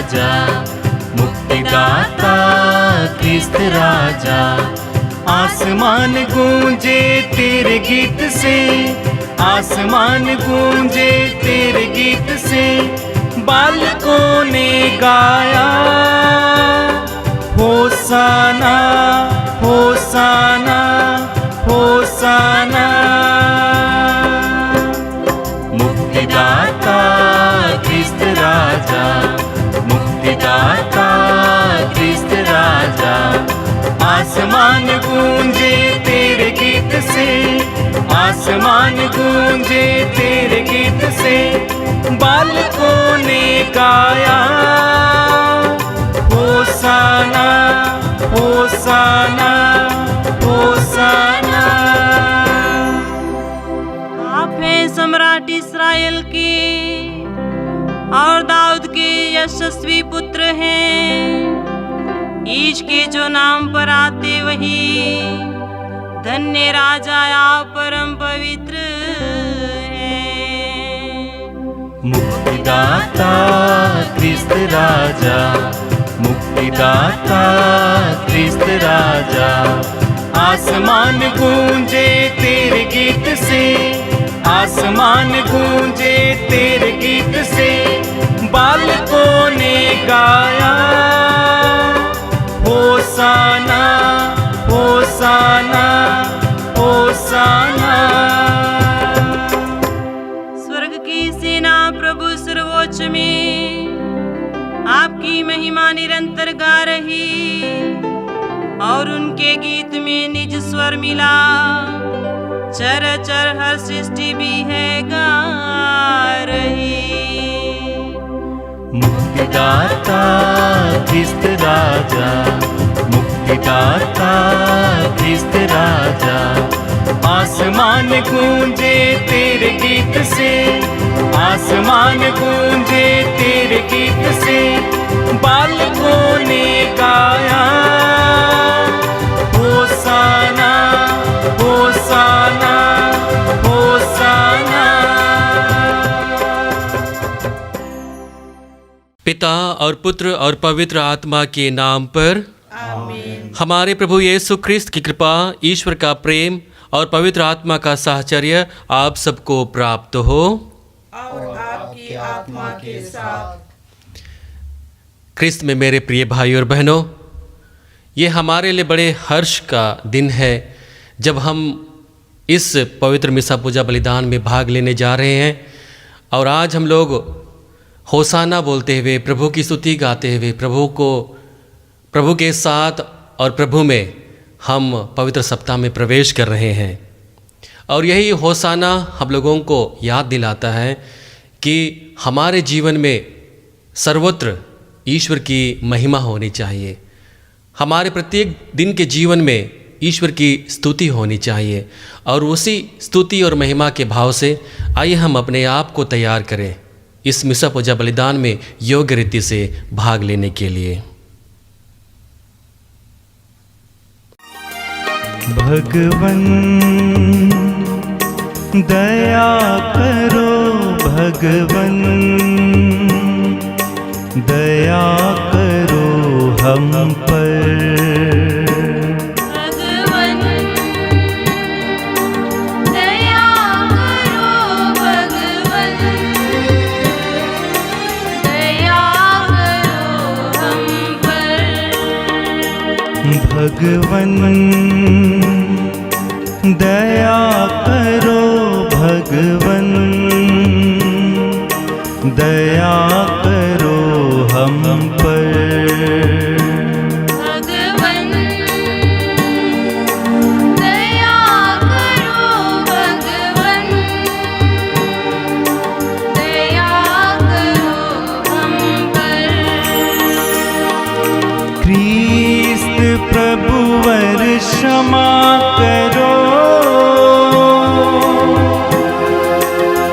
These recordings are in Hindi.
राजा, मुक्तिदाता ख्रिस्त राजा। आसमान गूंजे तेरे गीत से, आसमान गूंजे तेरे गीत से, बालकों ने गाया होसाना होसाना होसाना। मुक्तिदाता ख्रिस्त राजा, मुक्तिदाता ख्रिस्त राजा। आसमान गूंजे तेरे गीत से, आसमान गूंजे तेरे गीत से, बालकों ने गाया होसाना होसाना होसाना। आप हैं सम्राट इस्राएल के और दाऊद के यशस्वी पुत्र हैं। ईश के जो नाम पर आते वही धन्य राजा आप परम पवित्र हैं। मुक्तिदाता ख्रिस्त राजा, मुक्तिदाता ख्रिस्त राजा। आसमान गूंजे तेरे गीत से, आसमान गूंजे तेरे गीत से, बालकों ने गाया होसाना होसाना होसाना। स्वर्ग की सेना प्रभु सर्वोच्च में आपकी महिमा निरंतर गा रही, और उनके गीत में निज स्वर मिला। चर चर हर सृष्टि भी है गा रही। मुक्तिदाता ख्रिस्त राजा, मुक्तिदाता ख्रिस्त राजा। आसमान गूंजे तेरे गीत से, आसमान गूंजे तेरे गीत से, बालकों ने गाया होसाना होसाना होसाना। पिता और पुत्र और पवित्र आत्मा के नाम पर आमीन। हमारे प्रभु यीशु ख्रिस्त की कृपा, ईश्वर का प्रेम और पवित्र आत्मा का साहचर्य आप सबको प्राप्त हो और आपकी आत्मा के साथ। ख्रिस्त में मेरे प्रिय भाई और बहनों, ये हमारे लिए बड़े हर्ष का दिन है जब हम इस पवित्र मिसा पूजा बलिदान में भाग लेने जा रहे हैं। और आज हम लोग होसाना बोलते हुए, प्रभु की स्तुति गाते हुए, प्रभु के साथ और प्रभु में हम पवित्र सप्ताह में प्रवेश कर रहे हैं। और यही होसाना हम लोगों को याद दिलाता है कि हमारे जीवन में सर्वत्र ईश्वर की महिमा होनी चाहिए। हमारे प्रत्येक दिन के जीवन में ईश्वर की स्तुति होनी चाहिए। और उसी स्तुति और महिमा के भाव से आइए हम अपने आप को तैयार करें इस मिसा पूजा बलिदान में योग्य रीति से भाग लेने के लिए। भगवन दया करो, भगवन दया करो हम पर। भगवन दया करो, भगवन दया करो हम पर। भगवन दया करो, भगवन दया करो हम पर। भगवन दया करो, भगवन दया करो हम पर। ख्रीस्त प्रभुवर क्षमा करो,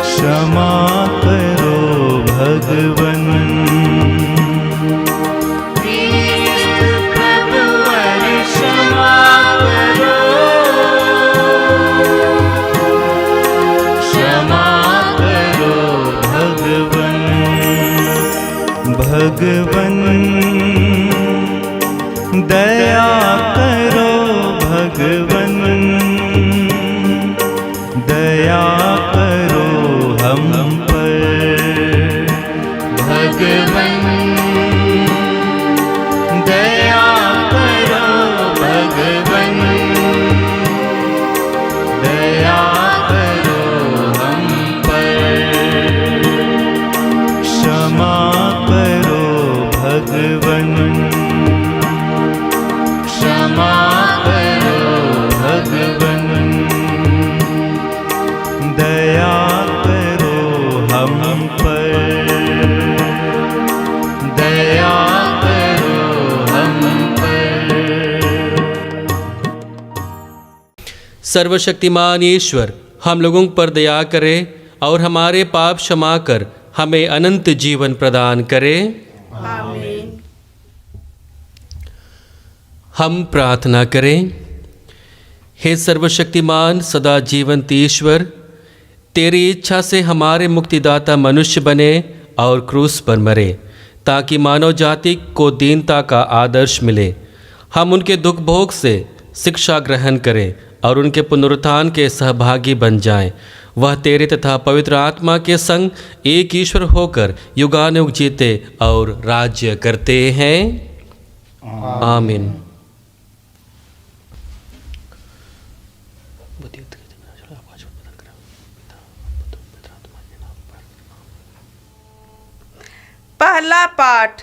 क्षमा करो भगवन। ख्रीस्त प्रभुवर क्षमा करो, क्षमा करो भगवन। भगवन दया करो भगवन दया करो हम पर भगवन दया करो भगवन दया करो हम पर क्षमा करो भगवन क्षमा करो भगवन दया करो हम पर दया करो हम पर। सर्वशक्तिमान ईश्वर हम लोगों पर दया करे और हमारे पाप क्षमा कर हमें अनंत जीवन प्रदान करे। आमीन। हम प्रार्थना करें। हे सर्वशक्तिमान सदा जीवंत ईश्वर, तेरी इच्छा से हमारे मुक्तिदाता मनुष्य बने और क्रूस पर मरे ताकि मानव जाति को दीनता का आदर्श मिले। हम उनके दुख भोग से शिक्षा ग्रहण करें और उनके पुनरुत्थान के सहभागी बन जाएं। वह तेरे तथा पवित्र आत्मा के संग एक ईश्वर होकर युगानुयुग जीते और राज्य करते हैं। आमीन। पहला पाठ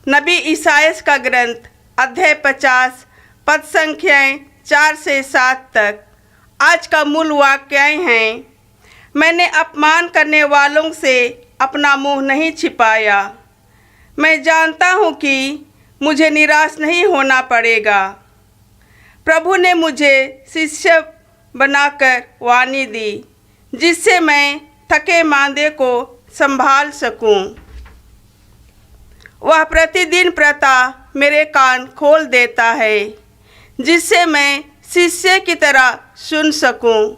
नबी ईसायास का ग्रंथ अध्याय 50 पद संख्याएं 4 से 7 तक। आज का मूल वाक्य हैं, मैंने अपमान करने वालों से अपना मुंह नहीं छिपाया। मैं जानता हूँ कि मुझे निराश नहीं होना पड़ेगा। प्रभु ने मुझे शिष्य बनाकर वाणी दी जिससे मैं थके मांदे को संभाल सकूं। वह प्रतिदिन प्रातः मेरे कान खोल देता है जिससे मैं शिष्य की तरह सुन सकूं।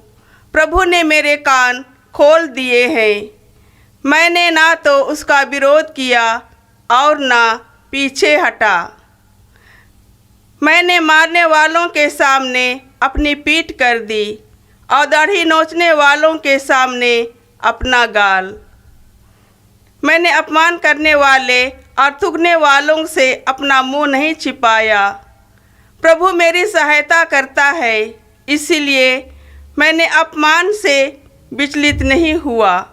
प्रभु ने मेरे कान खोल दिए हैं। मैंने ना तो उसका विरोध किया और ना पीछे हटा। मैंने मारने वालों के सामने अपनी पीठ कर दी और दाढ़ी नोचने वालों के सामने अपना गाल। मैंने अपमान करने वाले और थूकने वालों से अपना मुंह नहीं छिपाया। प्रभु मेरी सहायता करता है, इसीलिए मैंने अपमान से विचलित नहीं हुआ।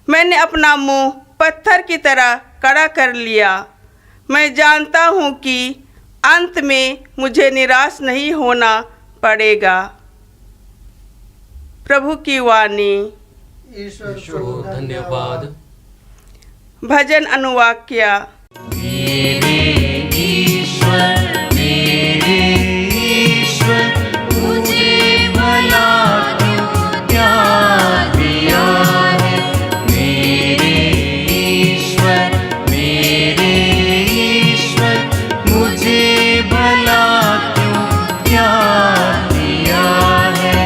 मैंने अपना मुंह पत्थर की तरह कड़ा कर लिया। मैं जानता हूँ कि अंत में मुझे निराश नहीं होना पड़ेगा। प्रभु की वाणी। ईश्वर को धन्यवाद। भजन अनुवाक्य। मेरे ईश्वर मुझे भला क्यों त्याग दिया है। मेरे ईश्वर मुझे भला क्यों त्याग दिया है।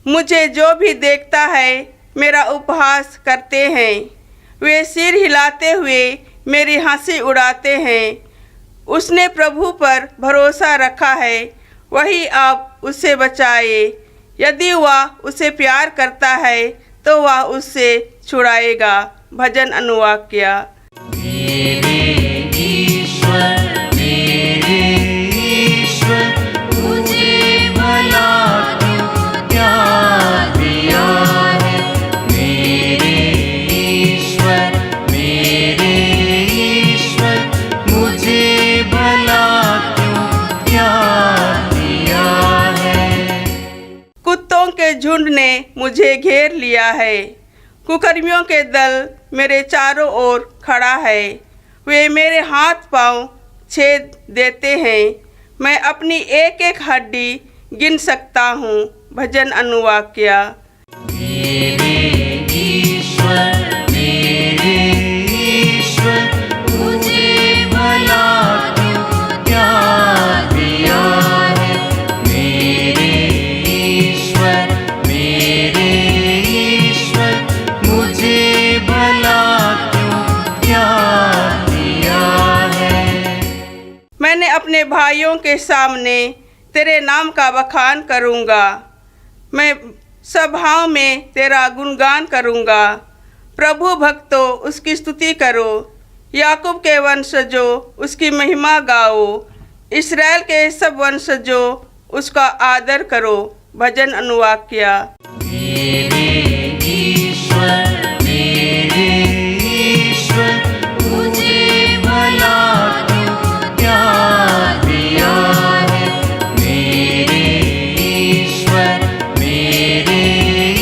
मुझे जो भी देखता है मेरा उपहास करते हैं। वे सिर हिलाते हुए मेरी हंसी उड़ाते हैं। उसने प्रभु पर भरोसा रखा है, वही अब उसे बचाए। यदि वह उसे प्यार करता है तो वह उससे छुड़ाएगा। भजन अनुवाक्य। मेरे ईश्वर मुझे भला क्यों त्याग दिया है। मेरे ईश्वर मुझे भला क्यों त्याग दिया है। कुत्तों के झुंड ने मुझे घेर लिया है। कुकर्मियों के दल मेरे चारों ओर खड़ा है। वे मेरे हाथ पांव छेद देते हैं। मैं अपनी एक एक हड्डी गिन सकता हूँ। भजन अनुवाक्य। मेरे ईश्वर मुझे भला क्यों त्याग दिया है। मेरे ईश्वर मुझे भला क्यों त्याग अपने भाइयों के सामने तेरे नाम का बखान करूँगा। मैं सभाओं में तेरा गुणगान करूँगा। प्रभु भक्तों उसकी स्तुति करो, याकूब के वंशजों उसकी महिमा गाओ, इस्राएल के सब वंशजों उसका आदर करो। भजन अनुवाक्य। मेरे ईश्वर मुझे भला क्यों त्याग दिया है। मेरे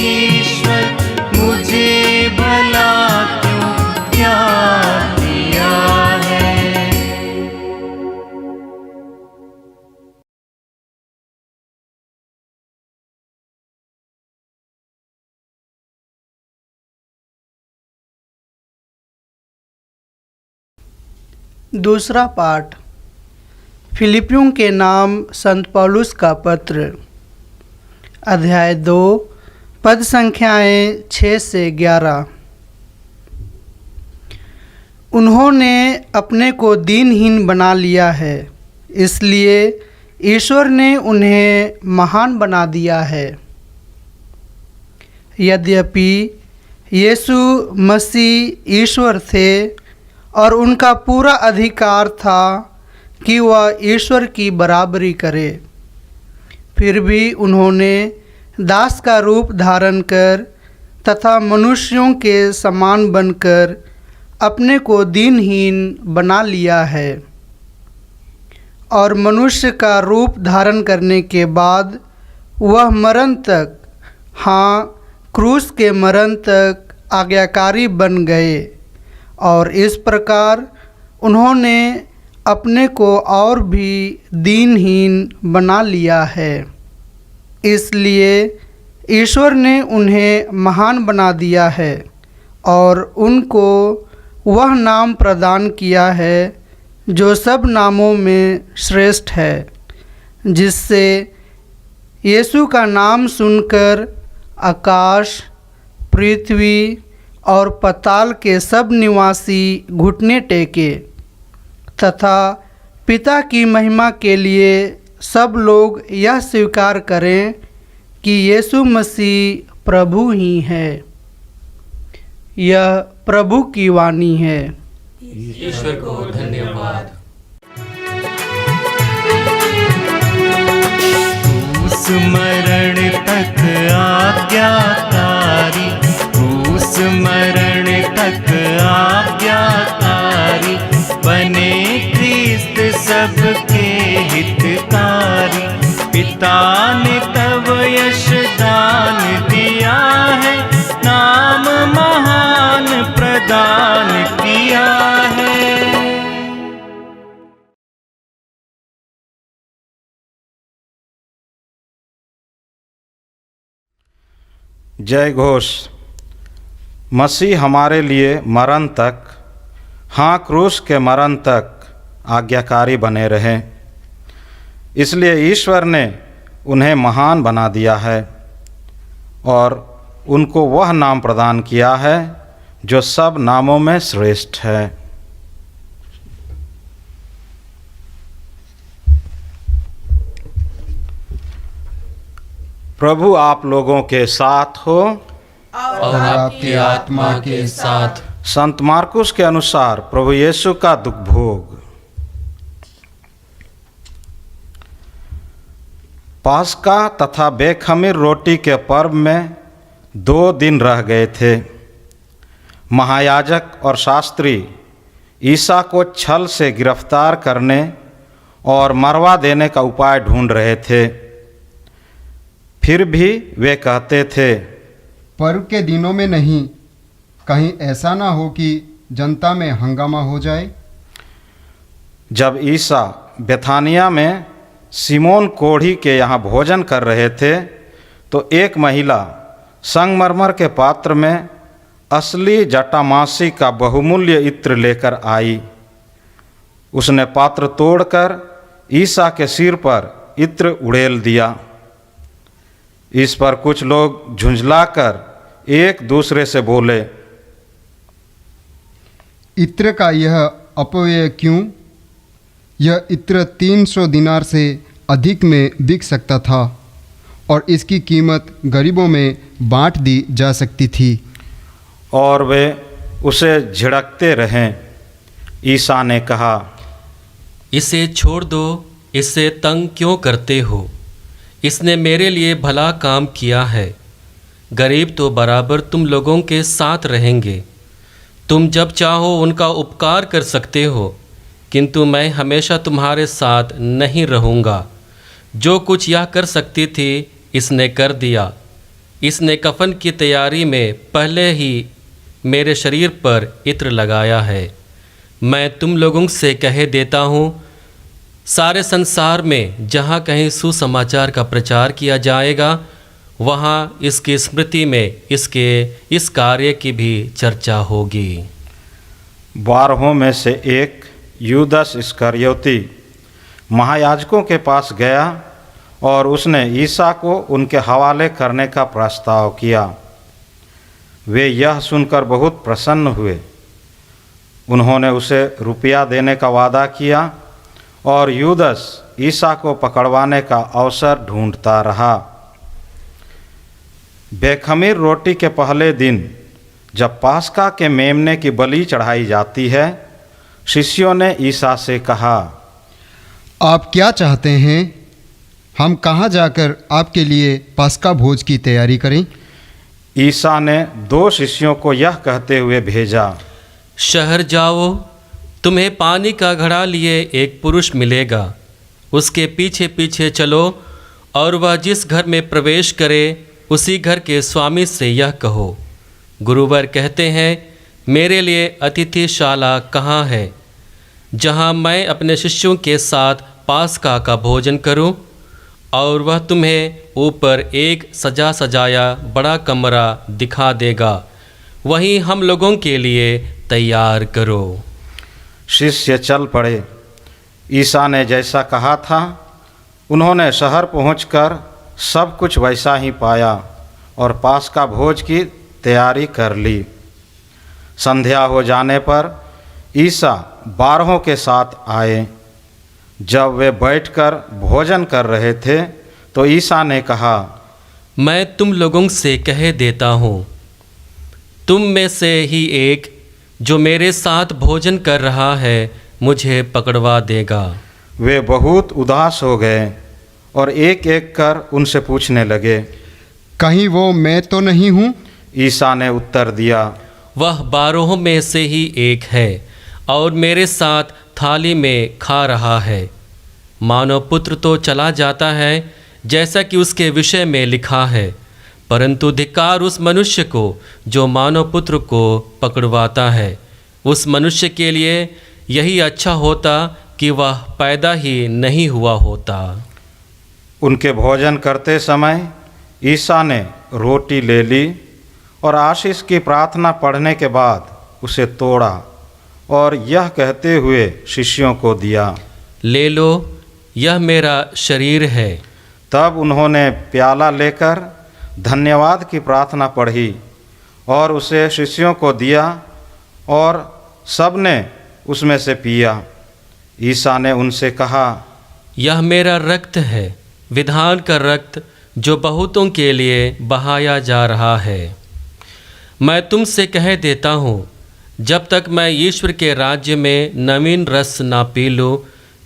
ईश्वर मुझे भला क्यों त्याग दिया है। दूसरा पाठ फिलिपियों के नाम संत पौलुस का पत्र, अध्याय 2, पद संख्याएं 6 से 11। उन्होंने अपने को दीनहीन बना लिया है, इसलिए ईश्वर ने उन्हें महान बना दिया है। यद्यपि यीशु मसीह ईश्वर थे और उनका पूरा अधिकार था कि वह ईश्वर की बराबरी करे, फिर भी उन्होंने दास का रूप धारण कर तथा मनुष्यों के समान बनकर अपने को दीनहीन बना लिया है। और मनुष्य का रूप धारण करने के बाद वह मरण तक, हाँ क्रूस के मरण तक आज्ञाकारी बन गए। और इस प्रकार उन्होंने अपने को और भी दीनहीन बना लिया है, इसलिए ईश्वर ने उन्हें महान बना दिया है और उनको वह नाम प्रदान किया है जो सब नामों में श्रेष्ठ है, जिससे यीशु का नाम सुनकर आकाश, पृथ्वी और पाताल के सब निवासी घुटने टेके तथा पिता की महिमा के लिए सब लोग यह स्वीकार करें कि यीशु मसीह प्रभु ही है। यह प्रभु की वाणी है। ईश्वर को धन्यवाद। क्रूस मरण तक आज्ञाकारी, क्रूस मरण तक आज्ञाकारी, बने ख्रिस्त सबके हितकारी। पिता ने तब यश दान दिया है, नाम महान प्रदान किया है। जय घोष। मसीह हमारे लिए मरण तक, हाँ क्रूस के मरण तक आज्ञाकारी बने रहे, इसलिए ईश्वर ने उन्हें महान बना दिया है और उनको वह नाम प्रदान किया है जो सब नामों में श्रेष्ठ है। प्रभु आप लोगों के साथ हो और आपकी आत्मा के साथ। संत मार्कुस के अनुसार प्रभु यीशु का दुख भोग। पास्का तथा बेखमीर रोटी के पर्व में 2 दिन रह गए थे। महायाजक और शास्त्री ईसा को छल से गिरफ्तार करने और मरवा देने का उपाय ढूंढ रहे थे। फिर भी वे कहते थे, पर्व के दिनों में नहीं, कहीं ऐसा ना हो कि जनता में हंगामा हो जाए। जब ईसा बेथानिया में सिमोन कोढ़ी के यहाँ भोजन कर रहे थे तो एक महिला संगमरमर के पात्र में असली जटामासी का बहुमूल्य इत्र लेकर आई। उसने पात्र तोड़कर ईसा के सिर पर इत्र उड़ेल दिया। इस पर कुछ लोग झुंझलाकर एक दूसरे से बोले, इत्र का यह अपव्यय क्यों? यह इत्र 300 दिनार से अधिक में बिक सकता था और इसकी कीमत गरीबों में बांट दी जा सकती थी। और वे उसे झिड़कते रहें। ईसा ने कहा, इसे छोड़ दो, इससे तंग क्यों करते हो? इसने मेरे लिए भला काम किया है। गरीब तो बराबर तुम लोगों के साथ रहेंगे। तुम जब चाहो उनका उपकार कर सकते हो, किंतु मैं हमेशा तुम्हारे साथ नहीं रहूँगा। जो कुछ यह कर सकती थी इसने कर दिया। इसने कफन की तैयारी में पहले ही मेरे शरीर पर इत्र लगाया है। मैं तुम लोगों से कह देता हूँ, सारे संसार में जहाँ कहीं सुसमाचार का प्रचार किया जाएगा, वहाँ इसकी स्मृति में इसके इस कार्य की भी चर्चा होगी। 12 में से एक यूदस इस्करियोती महायाजकों के पास गया और उसने ईसा को उनके हवाले करने का प्रस्ताव किया। वे यह सुनकर बहुत प्रसन्न हुए। उन्होंने उसे रुपया देने का वादा किया और यूदस ईसा को पकड़वाने का अवसर ढूंढता रहा। बेखमीर रोटी के पहले दिन जब पास्का के मेमने की बलि चढ़ाई जाती है, शिष्यों ने ईसा से कहा, आप क्या चाहते हैं? हम कहाँ जाकर आपके लिए पास्का भोज की तैयारी करें? ईसा ने 2 शिष्यों को यह कहते हुए भेजा, शहर जाओ, तुम्हें पानी का घड़ा लिए एक पुरुष मिलेगा। उसके पीछे पीछे चलो और वह जिस घर में प्रवेश करे उसी घर के स्वामी से यह कहो, गुरुवर कहते हैं, मेरे लिए अतिथिशाला कहाँ है, जहाँ मैं अपने शिष्यों के साथ पास्का का भोजन करूं? और वह तुम्हें ऊपर एक सजा सजाया बड़ा कमरा दिखा देगा। वहीं हम लोगों के लिए तैयार करो। शिष्य चल पड़े। ईसा ने जैसा कहा था, उन्होंने शहर पहुंचकर सब कुछ वैसा ही पाया और पास्का भोज की तैयारी कर ली। संध्या हो जाने पर ईसा 12 के साथ आए। जब वे बैठकर भोजन कर रहे थे तो ईसा ने कहा, मैं तुम लोगों से कह देता हूँ, तुम में से ही एक जो मेरे साथ भोजन कर रहा है मुझे पकड़वा देगा। वे बहुत उदास हो गए और एक एक कर उनसे पूछने लगे, कहीं वो मैं तो नहीं हूँ? ईसा ने उत्तर दिया, वह 12 में से ही एक है और मेरे साथ थाली में खा रहा है। मानव पुत्र तो चला जाता है जैसा कि उसके विषय में लिखा है, परंतु धिक्कार उस मनुष्य को जो मानव पुत्र को पकड़वाता है। उस मनुष्य के लिए यही अच्छा होता कि वह पैदा ही नहीं हुआ होता। उनके भोजन करते समय ईसा ने रोटी ले ली और आशीष की प्रार्थना पढ़ने के बाद उसे तोड़ा और यह कहते हुए शिष्यों को दिया, ले लो, यह मेरा शरीर है। तब उन्होंने प्याला लेकर धन्यवाद की प्रार्थना पढ़ी और उसे शिष्यों को दिया और सब ने उसमें से पिया। ईसा ने उनसे कहा, यह मेरा रक्त है, विधान का रक्त जो बहुतों के लिए बहाया जा रहा है। मैं तुमसे कह देता हूँ, जब तक मैं ईश्वर के राज्य में नवीन रस ना पी लूँ,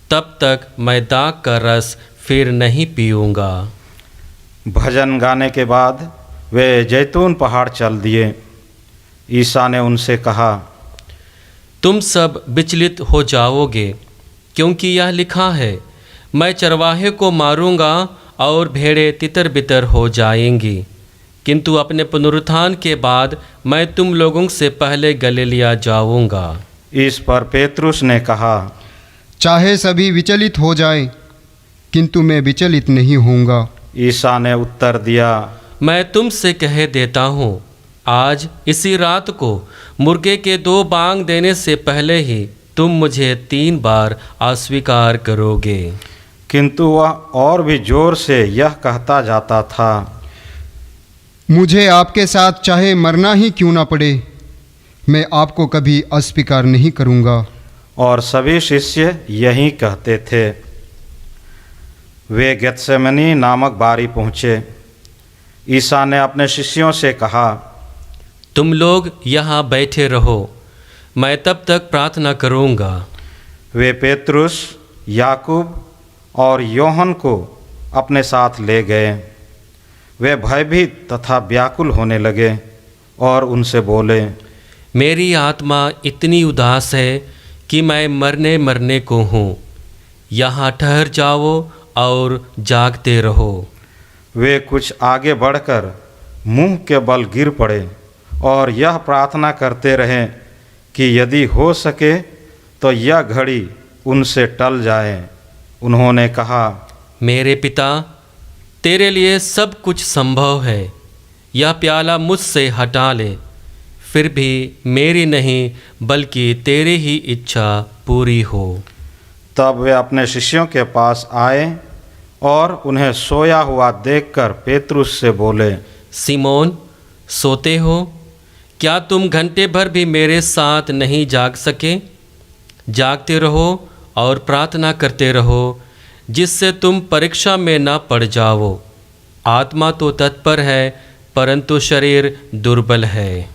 तब तक मैं दाग का रस फिर नहीं पीऊँगा। भजन गाने के बाद वे जैतून पहाड़ चल दिए। ईसा ने उनसे कहा, तुम सब विचलित हो जाओगे, क्योंकि यह लिखा है, मैं चरवाहे को मारूंगा और भेड़ें तितर बितर हो जाएंगी। किंतु अपने पुनरुत्थान के बाद मैं तुम लोगों से पहले गलीलिया जाऊंगा। इस पर पेतरुस ने कहा, चाहे सभी विचलित हो जाएं, किंतु मैं विचलित नहीं होऊंगा। ईसा ने उत्तर दिया, मैं तुमसे कह देता हूँ, आज इसी रात को मुर्गे के 2 बांग देने से पहले ही तुम मुझे 3 बार अस्वीकार करोगे। किंतु वह और भी जोर से यह कहता जाता था, मुझे आपके साथ चाहे मरना ही क्यों ना पड़े, मैं आपको कभी अस्वीकार नहीं करूंगा। और सभी शिष्य यही कहते थे। वे गेत्सेमनी नामक बारी पहुँचे। ईसा ने अपने शिष्यों से कहा, तुम लोग यहाँ बैठे रहो, मैं तब तक प्रार्थना करूँगा। वे पेतरुस, याकूब और योहन को अपने साथ ले गए। वे भयभीत तथा व्याकुल होने लगे और उनसे बोले, मेरी आत्मा इतनी उदास है कि मैं मरने को हूँ। यहाँ ठहर जाओ और जागते रहो। वे कुछ आगे बढ़कर मुंह के बल गिर पड़े और यह प्रार्थना करते रहे कि यदि हो सके तो यह घड़ी उनसे टल जाए। उन्होंने कहा, मेरे पिता, तेरे लिए सब कुछ संभव है, यह प्याला मुझसे हटा ले, फिर भी मेरी नहीं बल्कि तेरी ही इच्छा पूरी हो। तब वे अपने शिष्यों के पास आए और उन्हें सोया हुआ देखकर पेतरुस से बोले, सिमोन, सोते हो? क्या तुम घंटे भर भी मेरे साथ नहीं जाग सके? जागते रहो और प्रार्थना करते रहो, जिससे तुम परीक्षा में न पड़ जाओ। आत्मा तो तत्पर है, परंतु शरीर दुर्बल है।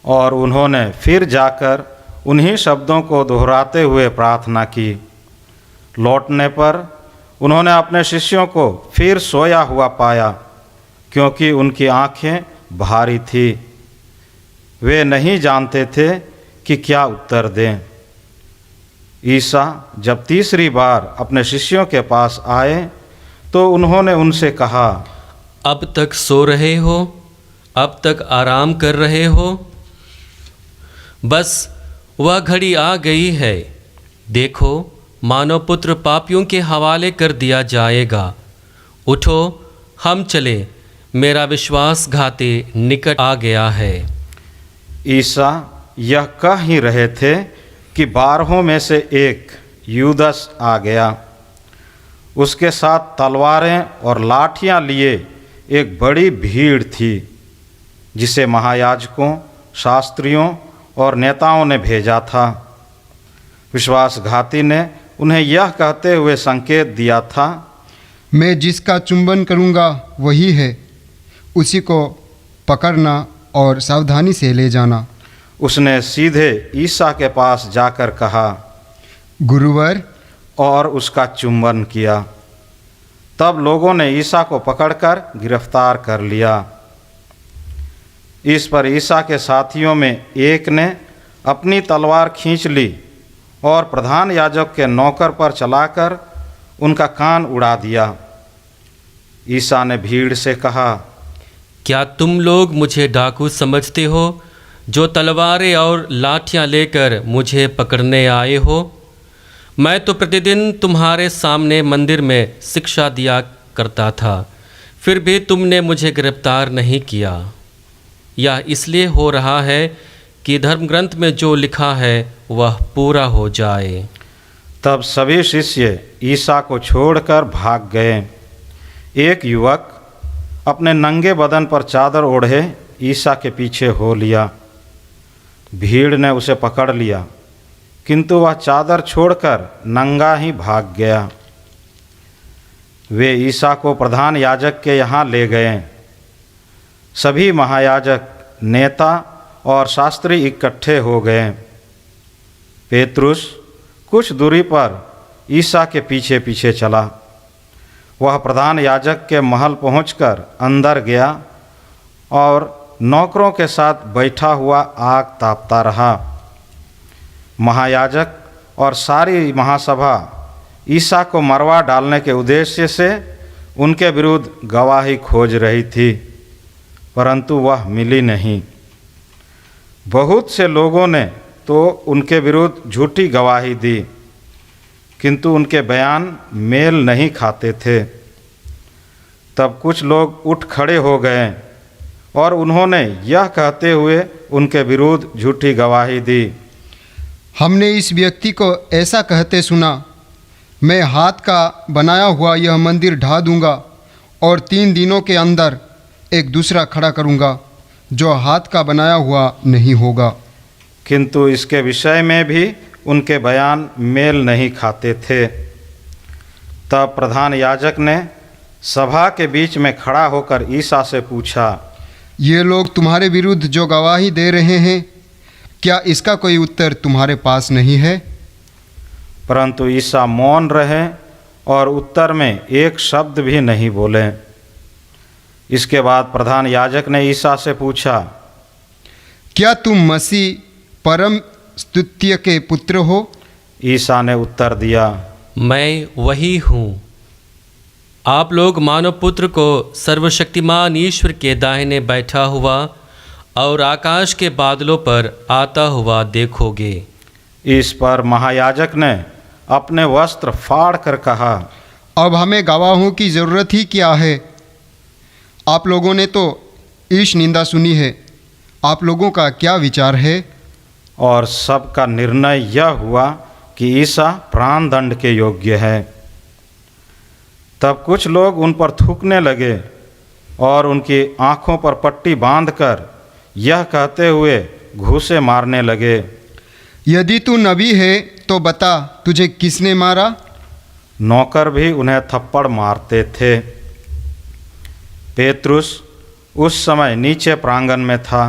और उन्होंने फिर जाकर उन्हीं शब्दों को दोहराते हुए प्रार्थना की। लौटने पर उन्होंने अपने शिष्यों को फिर सोया हुआ पाया, क्योंकि उनकी आंखें भारी थी। वे नहीं जानते थे कि क्या उत्तर दें। ईसा जब तीसरी बार अपने शिष्यों के पास आए तो उन्होंने उनसे कहा, अब तक सो रहे हो? अब तक आराम कर रहे हो? बस वह घड़ी आ गई है। देखो, मानव पुत्र पापियों के हवाले कर दिया जाएगा। उठो, हम चले, मेरा विश्वासघाती निकट आ गया है। ईसा यह कह ही रहे थे कि 12 में से एक यूदस आ गया। उसके साथ तलवारें और लाठियां लिए एक बड़ी भीड़ थी, जिसे महायाजकों, शास्त्रियों और नेताओं ने भेजा था। विश्वासघाती ने उन्हें यह कहते हुए संकेत दिया था, मैं जिसका चुंबन करूँगा वही है, उसी को पकड़ना और सावधानी से ले जाना। उसने सीधे ईसा के पास जाकर कहा, गुरुवर, और उसका चुंबन किया। तब लोगों ने ईसा को पकड़कर गिरफ्तार कर लिया। इस पर ईसा के साथियों में एक ने अपनी तलवार खींच ली और प्रधान याजक के नौकर पर चलाकर उनका कान उड़ा दिया। ईसा ने भीड़ से कहा, क्या तुम लोग मुझे डाकू समझते हो, जो तलवारें और लाठियां लेकर मुझे पकड़ने आए हो? मैं तो प्रतिदिन तुम्हारे सामने मंदिर में शिक्षा दिया करता था, फिर भी तुमने मुझे गिरफ्तार नहीं किया। यह इसलिए हो रहा है कि धर्मग्रंथ में जो लिखा है वह पूरा हो जाए। तब सभी शिष्य ईसा को छोड़कर भाग गए। एक युवक अपने नंगे बदन पर चादर ओढ़े ईसा के पीछे हो लिया। भीड़ ने उसे पकड़ लिया, किंतु वह चादर छोड़कर नंगा ही भाग गया। वे ईसा को प्रधान याजक के यहाँ ले गए। सभी महायाजक, नेता और शास्त्री इकट्ठे हो गए। पेतरुस कुछ दूरी पर ईसा के पीछे पीछे चला। वह प्रधान याजक के महल पहुंचकर अंदर गया और नौकरों के साथ बैठा हुआ आग तापता रहा। महायाजक और सारी महासभा ईसा को मरवा डालने के उद्देश्य से उनके विरुद्ध गवाही खोज रही थी, परंतु वह मिली नहीं। बहुत से लोगों ने तो उनके विरुद्ध झूठी गवाही दी, किंतु उनके बयान मेल नहीं खाते थे। तब कुछ लोग उठ खड़े हो गए और उन्होंने यह कहते हुए उनके विरुद्ध झूठी गवाही दी, हमने इस व्यक्ति को ऐसा कहते सुना, मैं हाथ का बनाया हुआ यह मंदिर ढा दूंगा और 3 दिनों के अंदर एक दूसरा खड़ा करूंगा, जो हाथ का बनाया हुआ नहीं होगा। किंतु इसके विषय में भी उनके बयान मेल नहीं खाते थे। तब प्रधान याजक ने सभा के बीच में खड़ा होकर ईसा से पूछा, ये लोग तुम्हारे विरुद्ध जो गवाही दे रहे हैं, क्या इसका कोई उत्तर तुम्हारे पास नहीं है? परंतु ईसा मौन रहे और उत्तर में एक शब्द भी नहीं बोले। इसके बाद प्रधान याजक ने ईसा से पूछा, क्या तुम मसीह परम स्तुत्य के पुत्र हो? ईसा ने उत्तर दिया, मैं वही हूँ। आप लोग मानव पुत्र को सर्वशक्तिमान ईश्वर के दाहिने बैठा हुआ और आकाश के बादलों पर आता हुआ देखोगे। इस पर महायाजक ने अपने वस्त्र फाड़ कर कहा, अब हमें गवाहों की ज़रूरत ही क्या है? आप लोगों ने तो ईश निंदा सुनी है, आप लोगों का क्या विचार है? और सबका निर्णय यह हुआ कि ईसा प्राण दंड के योग्य है। तब कुछ लोग उन पर थूकने लगे और उनकी आँखों पर पट्टी बांधकर यह कहते हुए घूंसे मारने लगे, यदि तू नबी है तो बता, तुझे किसने मारा? नौकर भी उन्हें थप्पड़ मारते थे। पेतरुस उस समय नीचे प्रांगण में था।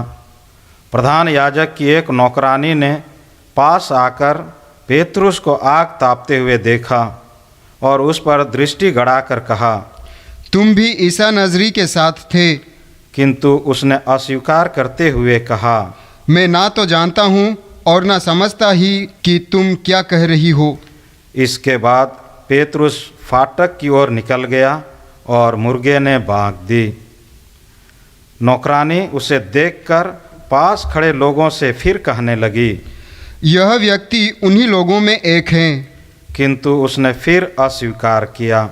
प्रधान याजक की एक नौकरानी ने पास आकर पेतरुस को आग तापते हुए देखा और उस पर दृष्टि गड़ाकर कहा, तुम भी ईसा नजरी के साथ थे? किंतु उसने अस्वीकार करते हुए कहा, मैं ना तो जानता हूँ और ना समझता ही कि तुम क्या कह रही हो। इसके बाद पेतरुस फाटक की ओर निकल गया और मुर्गे ने भाग दी। नौकरानी उसे देखकर पास खड़े लोगों से फिर कहने लगी, यह व्यक्ति उन्हीं लोगों में एक है। किंतु उसने फिर अस्वीकार किया।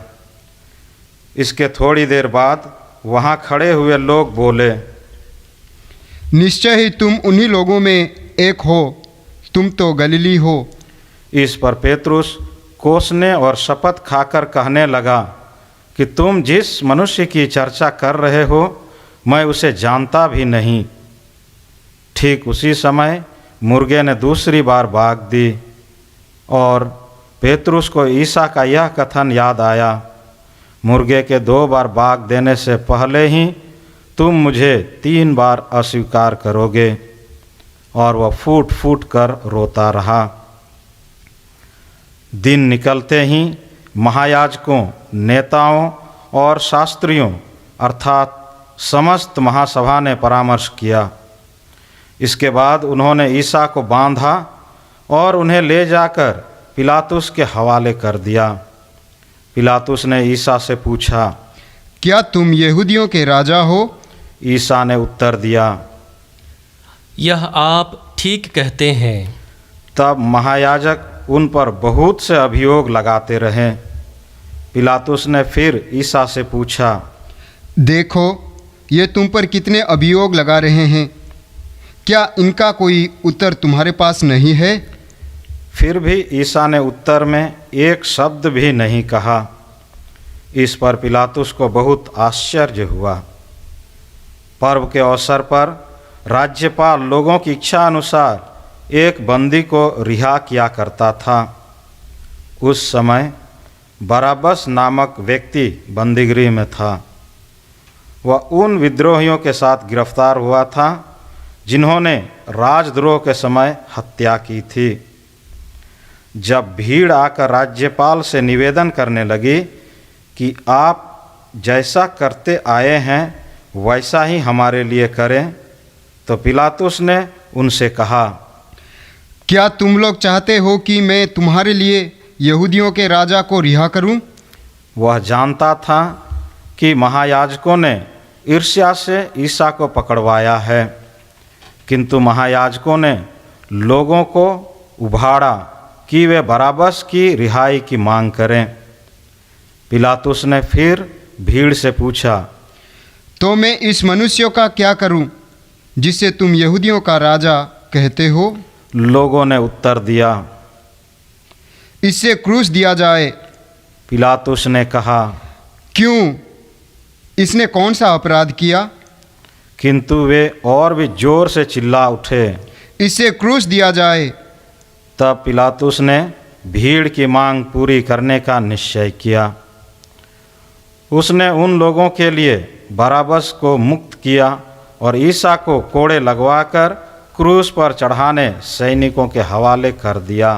इसके थोड़ी देर बाद वहाँ खड़े हुए लोग बोले, निश्चय ही तुम उन्हीं लोगों में एक हो, तुम तो गलीली हो। इस पर पेतरुस कोसने और शपथ खाकर कहने लगा कि तुम जिस मनुष्य की चर्चा कर रहे हो, मैं उसे जानता भी नहीं। ठीक उसी समय मुर्गे ने दूसरी बार भाग दी और पेतरुस को ईसा का यह कथन याद आया, मुर्गे के 2 बार भाग देने से पहले ही तुम मुझे 3 बार अस्वीकार करोगे। और वह फूट फूट कर रोता रहा। दिन निकलते ही महायाजकों, नेताओं और शास्त्रियों अर्थात समस्त महासभा ने परामर्श किया। इसके बाद उन्होंने ईसा को बांधा और उन्हें ले जाकर पिलातुस के हवाले कर दिया। पिलातुस ने ईसा से पूछा, क्या तुम यहूदियों के राजा हो? ईसा ने उत्तर दिया, यह आप ठीक कहते हैं। तब महायाजक उन पर बहुत से अभियोग लगाते रहे। पिलातुस ने फिर ईसा से पूछा, देखो, ये तुम पर कितने अभियोग लगा रहे हैं, क्या इनका कोई उत्तर तुम्हारे पास नहीं है? फिर भी ईसा ने उत्तर में एक शब्द भी नहीं कहा। इस पर पिलातुस को बहुत आश्चर्य हुआ। पर्व के अवसर पर राज्यपाल लोगों की इच्छा अनुसार एक बंदी को रिहा किया करता था। उस समय बराबस नामक व्यक्ति बंदीगृह में था। वह उन विद्रोहियों के साथ गिरफ्तार हुआ था जिन्होंने राजद्रोह के समय हत्या की थी। जब भीड़ आकर राज्यपाल से निवेदन करने लगी कि आप जैसा करते आए हैं वैसा ही हमारे लिए करें, तो पिलातुस ने उनसे कहा, क्या तुम लोग चाहते हो कि मैं तुम्हारे लिए यहूदियों के राजा को रिहा करूं? वह जानता था कि महायाजकों ने ईर्ष्या से ईसा को पकड़वाया है, किंतु महायाजकों ने लोगों को उभाड़ा कि वे बराबस की रिहाई की मांग करें। पिलातुस ने फिर भीड़ से पूछा, तो मैं इस मनुष्य का क्या करूं, जिसे तुम यहूदियों का राजा कहते हो? लोगों ने उत्तर दिया, इससे क्रूस दिया जाए। पिलातुस ने कहा, क्यों? इसने कौन सा अपराध किया? किंतु वे और भी जोर से चिल्ला उठे, इससे क्रूस दिया जाए। तब पिलातुस ने भीड़ की मांग पूरी करने का निश्चय किया। उसने उन लोगों के लिए बराबस को मुक्त किया और ईसा को कोड़े लगवाकर क्रूस पर चढ़ाने सैनिकों के हवाले कर दिया।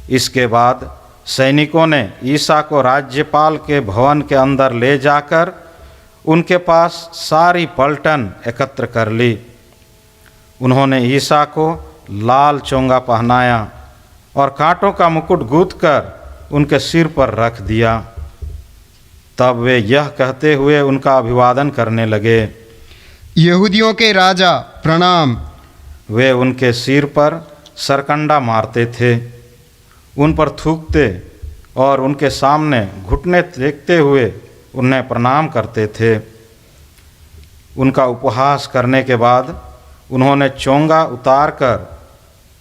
इसके बाद सैनिकों ने ईसा को राज्यपाल के भवन के अंदर ले जाकर उनके पास सारी पलटन एकत्र कर ली। उन्होंने ईसा को लाल चोंगा पहनाया और कांटों का मुकुट गूंथकर उनके सिर पर रख दिया। तब वे यह कहते हुए उनका अभिवादन करने लगे, यहूदियों के राजा प्रणाम। वे उनके सिर पर सरकंडा मारते थे, उन पर थूकते और उनके सामने घुटने टेकते हुए उन्हें प्रणाम करते थे। उनका उपहास करने के बाद उन्होंने चोंगा उतारकर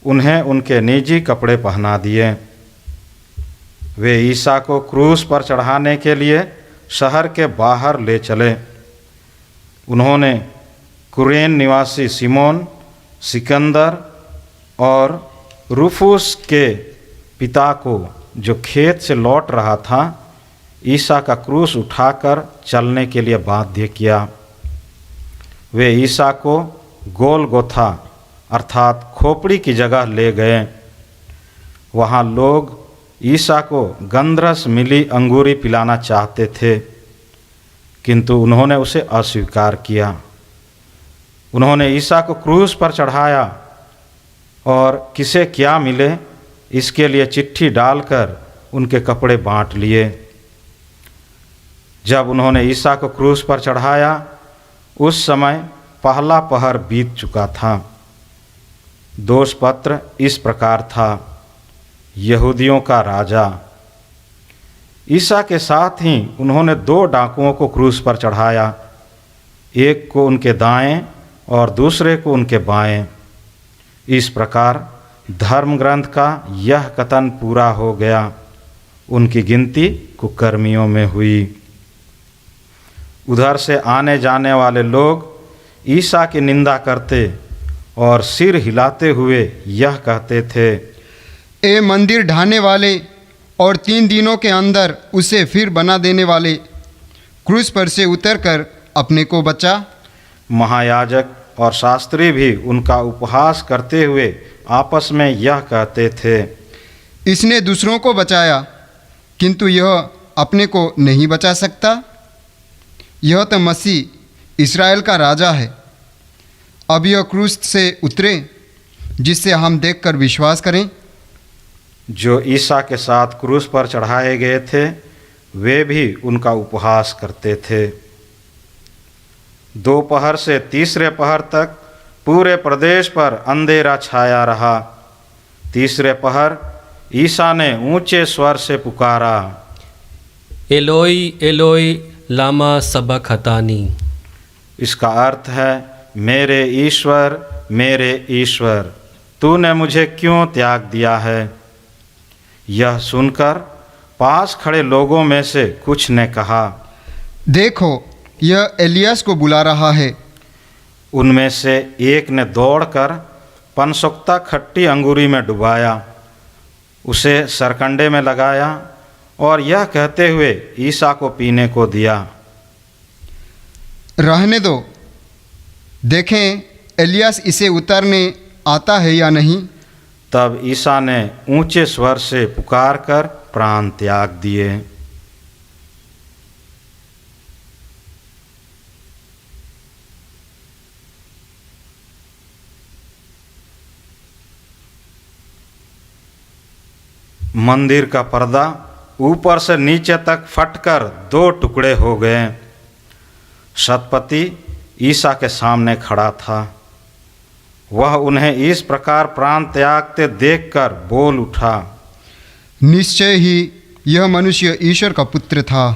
उन्हें उनके निजी कपड़े पहना दिए। वे ईसा को क्रूस पर चढ़ाने के लिए शहर के बाहर ले चले। उन्होंने कुरेन निवासी सिमोन, सिकंदर और रूफुस के पिता को, जो खेत से लौट रहा था, ईसा का क्रूस उठाकर चलने के लिए बाध्य किया। वे ईसा को गोलगोथा अर्थात खोपड़ी की जगह ले गए। वहाँ लोग ईसा को गंधरस मिली अंगूरी पिलाना चाहते थे, किंतु उन्होंने उसे अस्वीकार किया। उन्होंने ईसा को क्रूस पर चढ़ाया और किसे क्या मिले इसके लिए चिट्ठी डालकर उनके कपड़े बांट लिए। जब उन्होंने ईसा को क्रूस पर चढ़ाया, उस समय पहला पहर बीत चुका था। दोष पत्र इस प्रकार था, यहूदियों का राजा। ईसा के साथ ही उन्होंने 2 डाकुओं को क्रूस पर चढ़ाया, एक को उनके दाएं और दूसरे को उनके बाएं। इस प्रकार धर्म ग्रंथ का यह कथन पूरा हो गया। उनकी गिनती कुकर्मियों में हुई। उधर से आने जाने वाले लोग ईसा की निंदा करते और सिर हिलाते हुए यह कहते थे, ए मंदिर ढाने वाले और 3 दिनों के अंदर उसे फिर बना देने वाले, क्रूस पर से उतरकर अपने को बचा। महायाजक और शास्त्री भी उनका उपहास करते हुए आपस में यह कहते थे, इसने दूसरों को बचाया, किंतु यह अपने को नहीं बचा सकता। यह तो मसीह इस्राएल का राजा है। अब यह क्रूस से उतरे, जिससे हम देखकर विश्वास करें। जो ईसा के साथ क्रूस पर चढ़ाए गए थे, वे भी उनका उपहास करते थे। दोपहर से तीसरे पहर तक पूरे प्रदेश पर अंधेरा छाया रहा। तीसरे पहर ईसा ने ऊंचे स्वर से पुकारा, एलोई एलोई लामा सबखतानी। इसका अर्थ है, मेरे ईश्वर, तूने मुझे क्यों त्याग दिया है। यह सुनकर पास खड़े लोगों में से कुछ ने कहा, देखो, यह एलियास को बुला रहा है। उनमें से एक ने दौड़कर पनसुक्ता खट्टी अंगूरी में डुबाया, उसे सरकंडे में लगाया और यह कहते हुए ईसा को पीने को दिया, रहने दो, देखें एलियास इसे उतारने आता है या नहीं। तब ईसा ने ऊंचे स्वर से पुकारकर प्राण त्याग दिए। मंदिर का पर्दा ऊपर से नीचे तक फटकर 2 टुकड़े हो गए। शतपति ईसा के सामने खड़ा था। वह उन्हें इस प्रकार प्राण त्यागते देखकर बोल उठा, निश्चय ही यह मनुष्य ईश्वर का पुत्र था।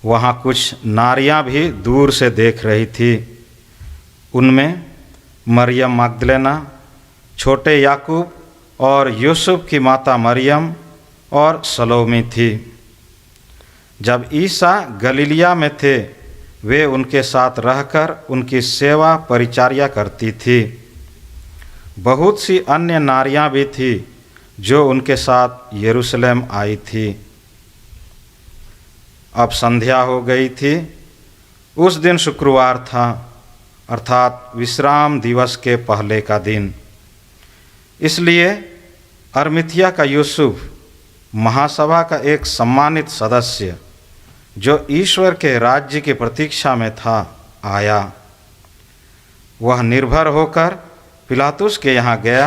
वहाँ कुछ नारियां भी दूर से देख रही थी। उनमें मरियम मगदलेना, छोटे याकूब और यूसुफ की माता मरियम और सलोमी थी। जब ईसा गलीलिया में थे, वे उनके साथ रहकर उनकी सेवा परिचर्या करती थी। बहुत सी अन्य नारियां भी थी जो उनके साथ यरूशलेम आई थी। अब संध्या हो गई थी। उस दिन शुक्रवार था, अर्थात विश्राम दिवस के पहले का दिन। इसलिए अरमिथिया का यूसुफ, महासभा का एक सम्मानित सदस्य जो ईश्वर के राज्य की प्रतीक्षा में था, आया। वह निर्भर होकर पिलातुस के यहाँ गया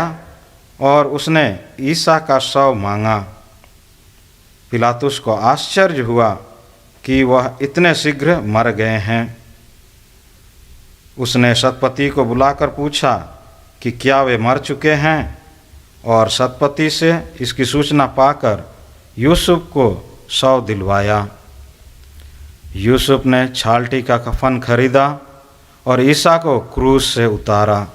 और उसने ईसा का शव मांगा। पिलातुस को आश्चर्य हुआ कि वह इतने शीघ्र मर गए हैं। उसने शतपति को बुलाकर पूछा कि क्या वे मर चुके हैं, और शतपति से इसकी सूचना पाकर यूसुफ को शव दिलवाया। यूसुफ ने छालटी का कफन खरीदा और ईसा को क्रूस से उतारा।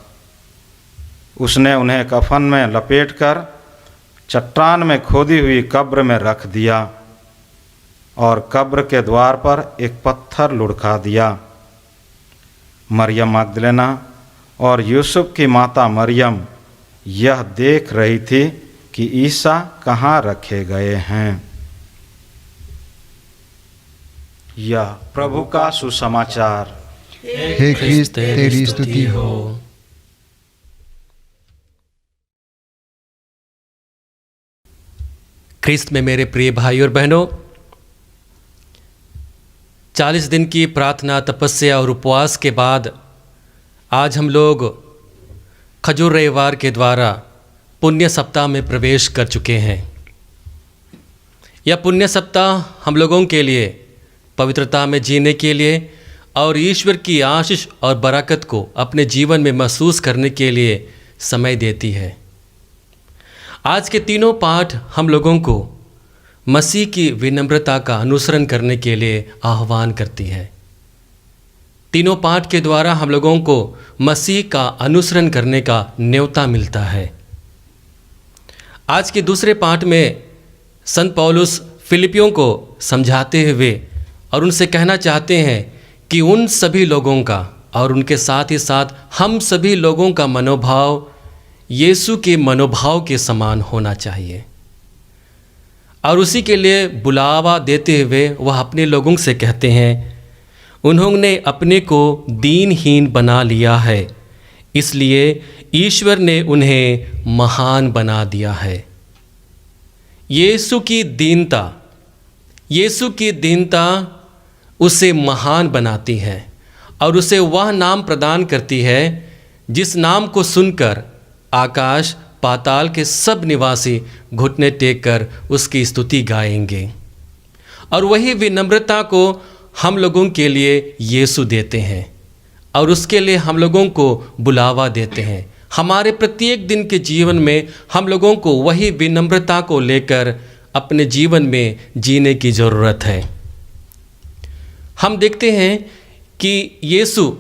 उसने उन्हें कफन में लपेटकर चट्टान में खोदी हुई कब्र में रख दिया और कब्र के द्वार पर एक पत्थर लुढ़का दिया। मरियम मगदलेना और यूसुफ की माता मरियम यह देख रही थी कि ईसा कहाँ रखे गए हैं। यह प्रभु का सुसमाचार। हे ख्रिस्त, तेरी स्तुति हो। ख्रिस्त में मेरे प्रिय भाई और बहनों, 40 दिन की प्रार्थना, तपस्या और उपवास के बाद आज हम लोग खजूर रविवार के द्वारा पुण्य सप्ताह में प्रवेश कर चुके हैं। यह पुण्य सप्ताह हम लोगों के लिए पवित्रता में जीने के लिए और ईश्वर की आशीष और बरकत को अपने जीवन में महसूस करने के लिए समय देती है। आज के तीनों पाठ हम लोगों को मसीह की विनम्रता का अनुसरण करने के लिए आह्वान करती है। तीनों पाठ के द्वारा हम लोगों को मसीह का अनुसरण करने का न्योता मिलता है। आज के दूसरे पाठ में संत पौलुस फिलिपियों को समझाते हुए और उनसे कहना चाहते हैं कि उन सभी लोगों का और उनके साथ ही साथ हम सभी लोगों का मनोभाव यीशु के मनोभाव के समान होना चाहिए। और उसी के लिए बुलावा देते हुए वह अपने लोगों से कहते हैं, उन्होंने अपने को दीनहीन बना लिया है, इसलिए ईश्वर ने उन्हें महान बना दिया है। यीशु की दीनता उसे महान बनाती है और उसे वह नाम प्रदान करती है जिस नाम को सुनकर आकाश पाताल के सब निवासी घुटने टेक कर उसकी स्तुति गाएंगे। और वही विनम्रता को हम लोगों के लिए यीशु देते हैं और उसके लिए हम लोगों को बुलावा देते हैं। हमारे प्रत्येक दिन के जीवन में हम लोगों को वही विनम्रता को लेकर अपने जीवन में जीने की ज़रूरत है। हम देखते हैं कि यीशु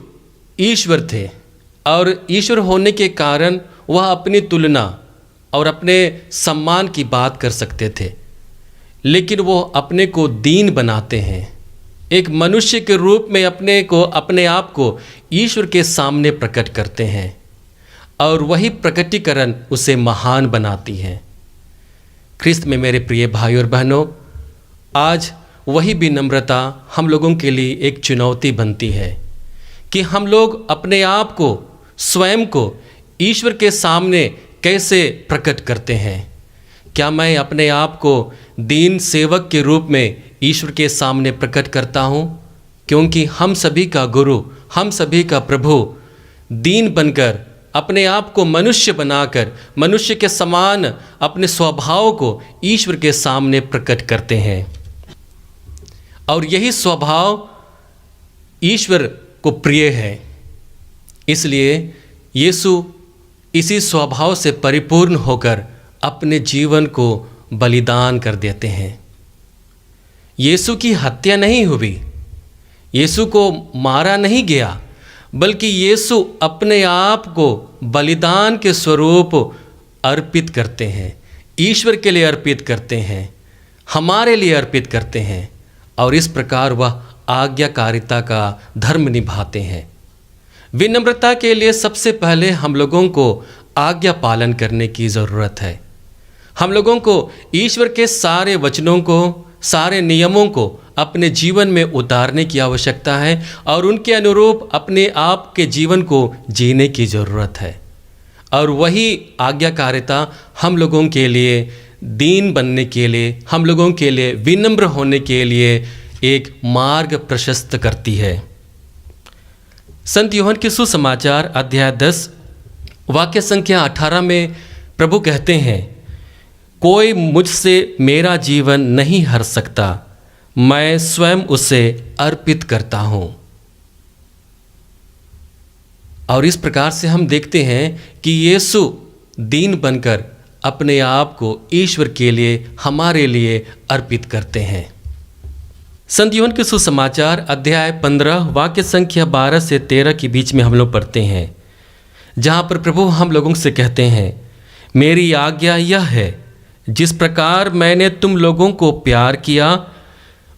ईश्वर थे और ईश्वर होने के कारण वह अपनी तुलना और अपने सम्मान की बात कर सकते थे, लेकिन वो अपने को दीन बनाते हैं। एक मनुष्य के रूप में अपने आप को ईश्वर के सामने प्रकट करते हैं और वही प्रकटीकरण उसे महान बनाती है। ख्रिस्त में मेरे प्रिय भाई और बहनों, आज वही विनम्रता हम लोगों के लिए एक चुनौती बनती है कि हम लोग अपने आप को, स्वयं को ईश्वर के सामने कैसे प्रकट करते हैं। क्या मैं अपने आप को दीन सेवक के रूप में ईश्वर के सामने प्रकट करता हूँ? क्योंकि हम सभी का गुरु, हम सभी का प्रभु दीन बनकर अपने आप को मनुष्य बनाकर मनुष्य के समान अपने स्वभाव को ईश्वर के सामने प्रकट करते हैं। और यही स्वभाव ईश्वर को प्रिय है। इसलिए यीशु इसी स्वभाव से परिपूर्ण होकर अपने जीवन को बलिदान कर देते हैं। यीशु की हत्या नहीं हुई, यीशु को मारा नहीं गया, बल्कि यीशु अपने आप को बलिदान के स्वरूप अर्पित करते हैं, ईश्वर के लिए अर्पित करते हैं, हमारे लिए अर्पित करते हैं और इस प्रकार वह आज्ञाकारिता का धर्म निभाते हैं। विनम्रता के लिए सबसे पहले हम लोगों को आज्ञा पालन करने की ज़रूरत है। हम लोगों को ईश्वर के सारे वचनों को, सारे नियमों को अपने जीवन में उतारने की आवश्यकता है और उनके अनुरूप अपने आप के जीवन को जीने की ज़रूरत है। और वही आज्ञाकारिता हम लोगों के लिए दीन बनने के लिए, हम लोगों के लिए विनम्र होने के लिए एक मार्ग प्रशस्त करती है। संत यूहन्ना के सुसमाचार अध्याय 10 वाक्य संख्या 18 में प्रभु कहते हैं, कोई मुझसे मेरा जीवन नहीं हर सकता, मैं स्वयं उसे अर्पित करता हूँ। और इस प्रकार से हम देखते हैं कि यीशु दीन बनकर अपने आप को ईश्वर के लिए, हमारे लिए अर्पित करते हैं। संत यूहन्ना के सुसमाचार अध्याय 15 वाक्य संख्या 12 से 13 के बीच में हम लोग पढ़ते हैं, जहाँ पर प्रभु हम लोगों से कहते हैं, मेरी आज्ञा यह है, जिस प्रकार मैंने तुम लोगों को प्यार किया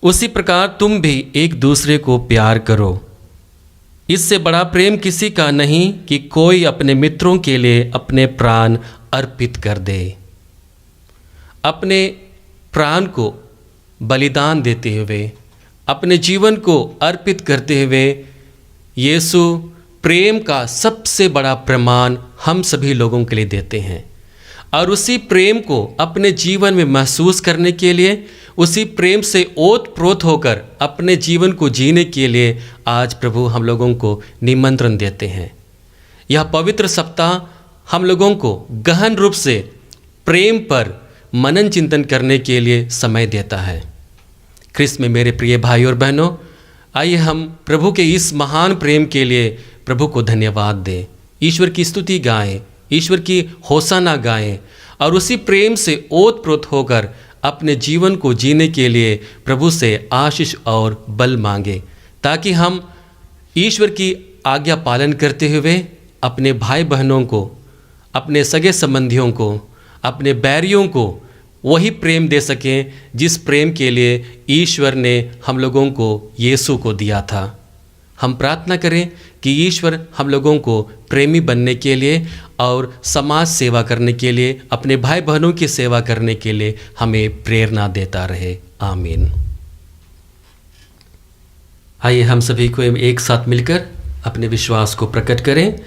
उसी प्रकार तुम भी एक दूसरे को प्यार करो। इससे बड़ा प्रेम किसी का नहीं कि कोई अपने मित्रों के लिए अपने प्राण अर्पित कर दे। अपने प्राण को बलिदान देते हुए, अपने जीवन को अर्पित करते हुए यीशु प्रेम का सबसे बड़ा प्रमाण हम सभी लोगों के लिए देते हैं। और उसी प्रेम को अपने जीवन में महसूस करने के लिए, उसी प्रेम से ओत-प्रोत होकर अपने जीवन को जीने के लिए आज प्रभु हम लोगों को निमंत्रण देते हैं। यह पवित्र सप्ताह हम लोगों को गहन रूप से प्रेम पर मनन चिंतन करने के लिए समय देता है। ख्रिस्त में मेरे प्रिय भाई और बहनों, आइए हम प्रभु के इस महान प्रेम के लिए प्रभु को धन्यवाद दें, ईश्वर की स्तुति गाएं, ईश्वर की होसाना गाएं और उसी प्रेम से ओत-प्रोत होकर अपने जीवन को जीने के लिए प्रभु से आशीष और बल मांगे, ताकि हम ईश्वर की आज्ञा पालन करते हुए अपने भाई बहनों को, अपने सगे संबंधियों को, अपने बैरियों को वही प्रेम दे सकें जिस प्रेम के लिए ईश्वर ने हम लोगों को यीशु को दिया था। हम प्रार्थना करें कि ईश्वर हम लोगों को प्रेमी बनने के लिए और समाज सेवा करने के लिए, अपने भाई बहनों की सेवा करने के लिए हमें प्रेरणा देता रहे। आमीन। आइए हम सभी को एक साथ मिलकर अपने विश्वास को प्रकट करें।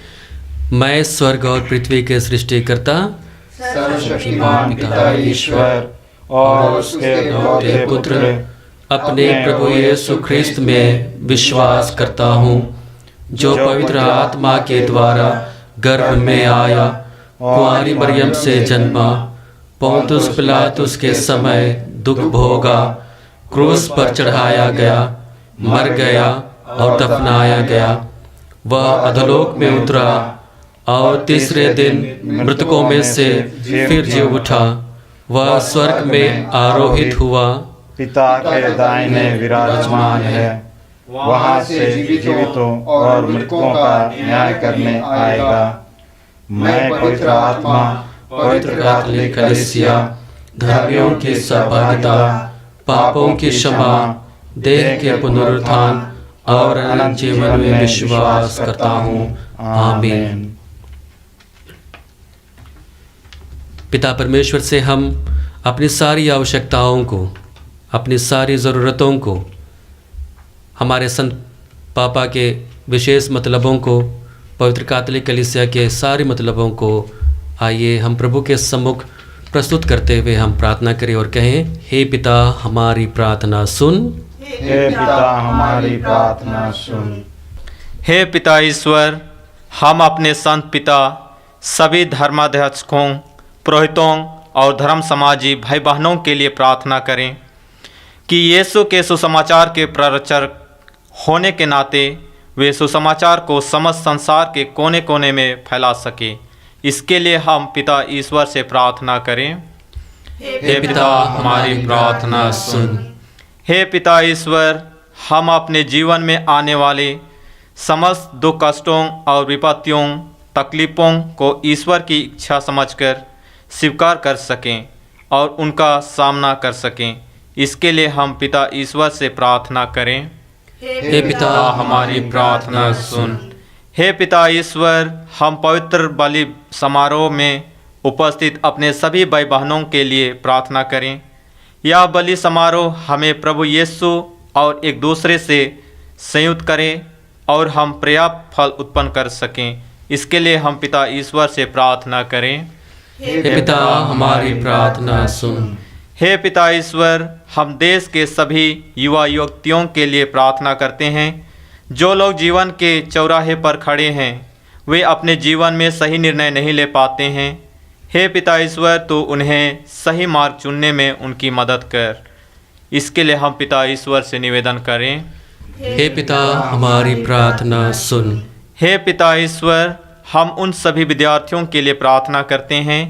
मैं स्वर्ग और पृथ्वी के सृष्टिकर्ता सर्वशक्तिमान पिता ईश्वर और उसके इकलौते पुत्र अपने प्रभु यीशु ख्रिस्त में विश्वास करता हूँ, जो पवित्र आत्मा के द्वारा गर्भ में आया, कुंवारी मरियम से जन्मा, पोंतुस पिलातुस के समय दुख भोगा, क्रूस पर चढ़ाया गया, मर गया और दफनाया गया। वह अधोलोक में उतरा और तीसरे दिन मृतकों में से फिर जी उठा। वह स्वर्ग में आरोहित हुआ, पिता के दाहिने विराजमान है, वहाँ से जीवितों और मृतकों का न्याय करने आएगा। मैं पवित्र आत्मा, पवित्र कैथोलिक कलीसिया, धर्मियों की सहभागिता, पापों की क्षमा, देह के पुनरुत्थान और अनंत जीवन में विश्वास करता हूँ। आमीन। पिता परमेश्वर से हम अपनी सारी आवश्यकताओं को, अपनी सारी ज़रूरतों को, हमारे संत पापा के विशेष मतलबों को, पवित्र कैथोलिक कलीसिया के सारे मतलबों को आइए हम प्रभु के सम्मुख प्रस्तुत करते हुए हम प्रार्थना करें और कहें, हे पिता हमारी प्रार्थना सुन। हे पिता हमारी प्रार्थना सुन। हे पिता ईश्वर, हम अपने संत पिता, सभी धर्माध्यक्षों, पुरोहितों और धर्म समाजी भाई बहनों के लिए प्रार्थना करें कि यीशु के सुसमाचार के प्रचारक होने के नाते वे सुसमाचार को समस्त संसार के कोने कोने में फैला सके। इसके लिए हम पिता ईश्वर से प्रार्थना करें। हे पिता हमारी प्रार्थना सुन। हे पिता ईश्वर, हम अपने जीवन में आने वाले समस्त दुख कष्टों और विपत्तियों, तकलीफ़ों को ईश्वर की इच्छा समझकर स्वीकार कर सकें और उनका सामना कर सकें। इसके लिए हम पिता ईश्वर से प्रार्थना करें। हे पिता हमारी प्रार्थना सुन। हे पिता ईश्वर, हम पवित्र बलि समारोह में उपस्थित अपने सभी भाई बहनों के लिए प्रार्थना करें। यह बलि समारोह हमें प्रभु यीशु और एक दूसरे से संयुक्त करें और हम पर्याप्त फल उत्पन्न कर सकें। इसके लिए हम पिता ईश्वर से प्रार्थना करें। हे पिता, हमारी प्रार्थना सुन। हे पिता ईश्वर, हम देश के सभी युवा युवतियों के लिए प्रार्थना करते हैं जो लोग जीवन के चौराहे पर खड़े हैं, वे अपने जीवन में सही निर्णय नहीं ले पाते हैं। हे पिता ईश्वर, तो उन्हें सही मार्ग चुनने में उनकी मदद कर। इसके लिए हम पिता ईश्वर से निवेदन करें। हे पिता, हमारी प्रार्थना सुन। हे पिता ईश्वर, हम उन सभी विद्यार्थियों के लिए प्रार्थना करते हैं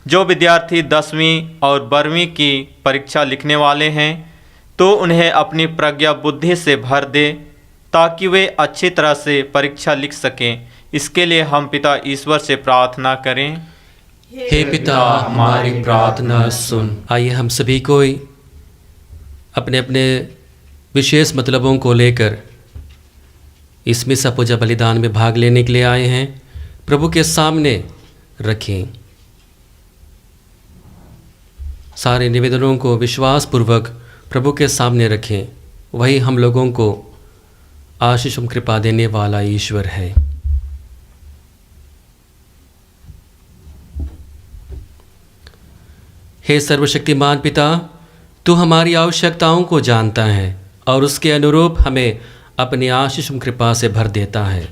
जो विद्यार्थी 10वीं और 12वीं की परीक्षा लिखने वाले हैं, तो उन्हें अपनी प्रज्ञा बुद्धि से भर दे ताकि वे अच्छी तरह से परीक्षा लिख सकें। इसके लिए हम पिता ईश्वर से प्रार्थना करें। हे पिता, हमारी प्रार्थना सुन। आइए हम सभी कोई अपने अपने विशेष मतलबों को लेकर इस मिसा पूजा बलिदान में भाग लेने के लिए आए हैं, प्रभु के सामने रखें। सारे निवेदनों को विश्वासपूर्वक प्रभु के सामने रखें। वही हम लोगों को आशीष और कृपा देने वाला ईश्वर है। हे सर्वशक्तिमान पिता, तू हमारी आवश्यकताओं को जानता है और उसके अनुरूप हमें अपनी आशीष और कृपा से भर देता है।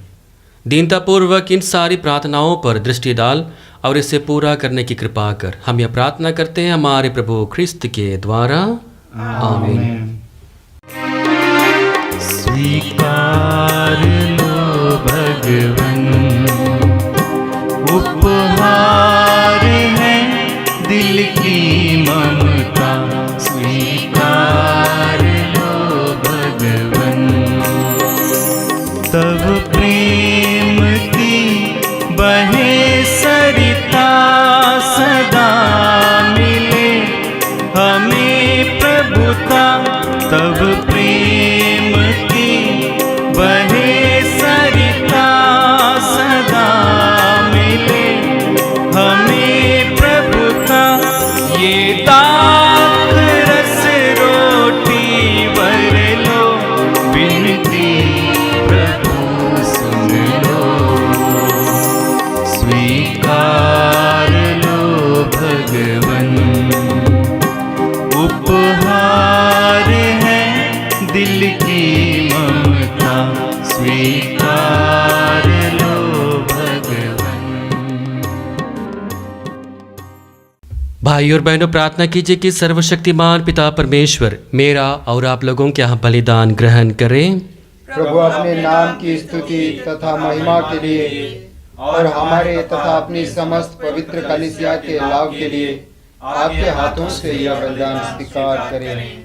दीनतापूर्वक इन सारी प्रार्थनाओं पर दृष्टि डाल और इसे पूरा करने की कृपा कर। हम यह प्रार्थना करते हैं हमारे प्रभु ख्रिस्त के द्वारा, आमीन। स्वीकार लो भगवन, उपहार है दिल की ममता। स्वीकार लो भगवन, तब प्रेम की बहे सरिता सदा मिले हमें प्रभुता। तब प्रेम की बहे सरिता सदा मिले हमें प्रभुता। ये दाख रस रोटी भर लो, विनती प्रभु सुन लो। स्वीकार लो भगवन, उपहार है दिल की ममता। स्वीकार लो भगवन। भाई और बहनों, प्रार्थना कीजिए कि सर्वशक्तिमान पिता परमेश्वर मेरा और आप लोगों के यहाँ बलिदान ग्रहण करें। प्रभु अपने नाम की स्तुति तथा महिमा के लिए और हमारे तथा अपनी समस्त पवित्र कलीसिया के लाभ के लिए आपके हाथों से यह बलिदान स्वीकार करें।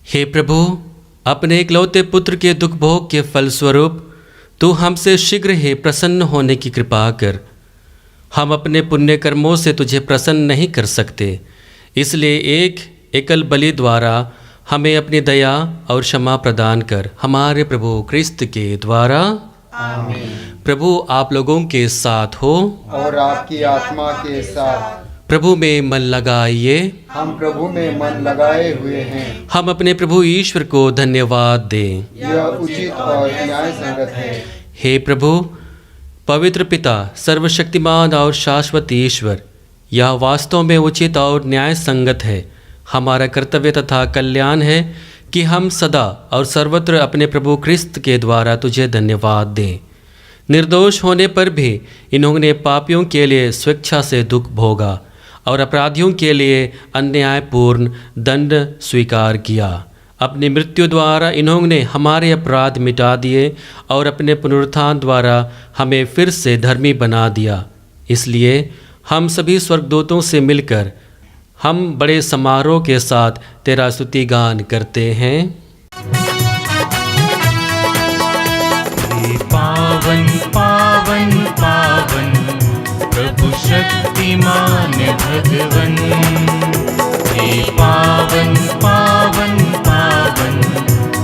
हे प्रभु, अपने इकलौते पुत्र के दुख भोग के फलस्वरूप तू हमसे शीघ्र ही प्रसन्न होने की कृपा कर। हम अपने पुण्य कर्मों से तुझे प्रसन्न नहीं कर सकते, इसलिए एक एकल बलि द्वारा हमें अपनी दया और क्षमा प्रदान कर। हमारे प्रभु क्रिस्त के द्वारा, आमीन। प्रभु आप लोगों के साथ हो और आपकी आत्मा के साथ। प्रभु में मन लगाइए। हम प्रभु में मन लगाए हुए हैं। हम अपने प्रभु ईश्वर को धन्यवाद दें। यह उचित और न्याय संगत है। हे प्रभु, पवित्र पिता, सर्वशक्तिमान और शाश्वत ईश्वर, यह वास्तव में उचित और न्याय संगत है। हमारा कर्तव्य तथा कल्याण है कि हम सदा और सर्वत्र अपने प्रभु क्रिस्त के द्वारा तुझे धन्यवाद दें। निर्दोष होने पर भी इन्होंने पापियों के लिए स्वेच्छा से दुख भोगा और अपराधियों के लिए अन्यायपूर्ण दंड स्वीकार किया। अपनी मृत्यु द्वारा इन्होंने हमारे अपराध मिटा दिए और अपने पुनरुत्थान द्वारा हमें फिर से धर्मी बना दिया। इसलिए हम सभी स्वर्गदूतों से मिलकर हम बड़े समारोह के साथ तेरा स्तुति गान करते हैं। पावन पावन पावन प्रभु शक्तिमान भगवन। हे पावन पावन पावन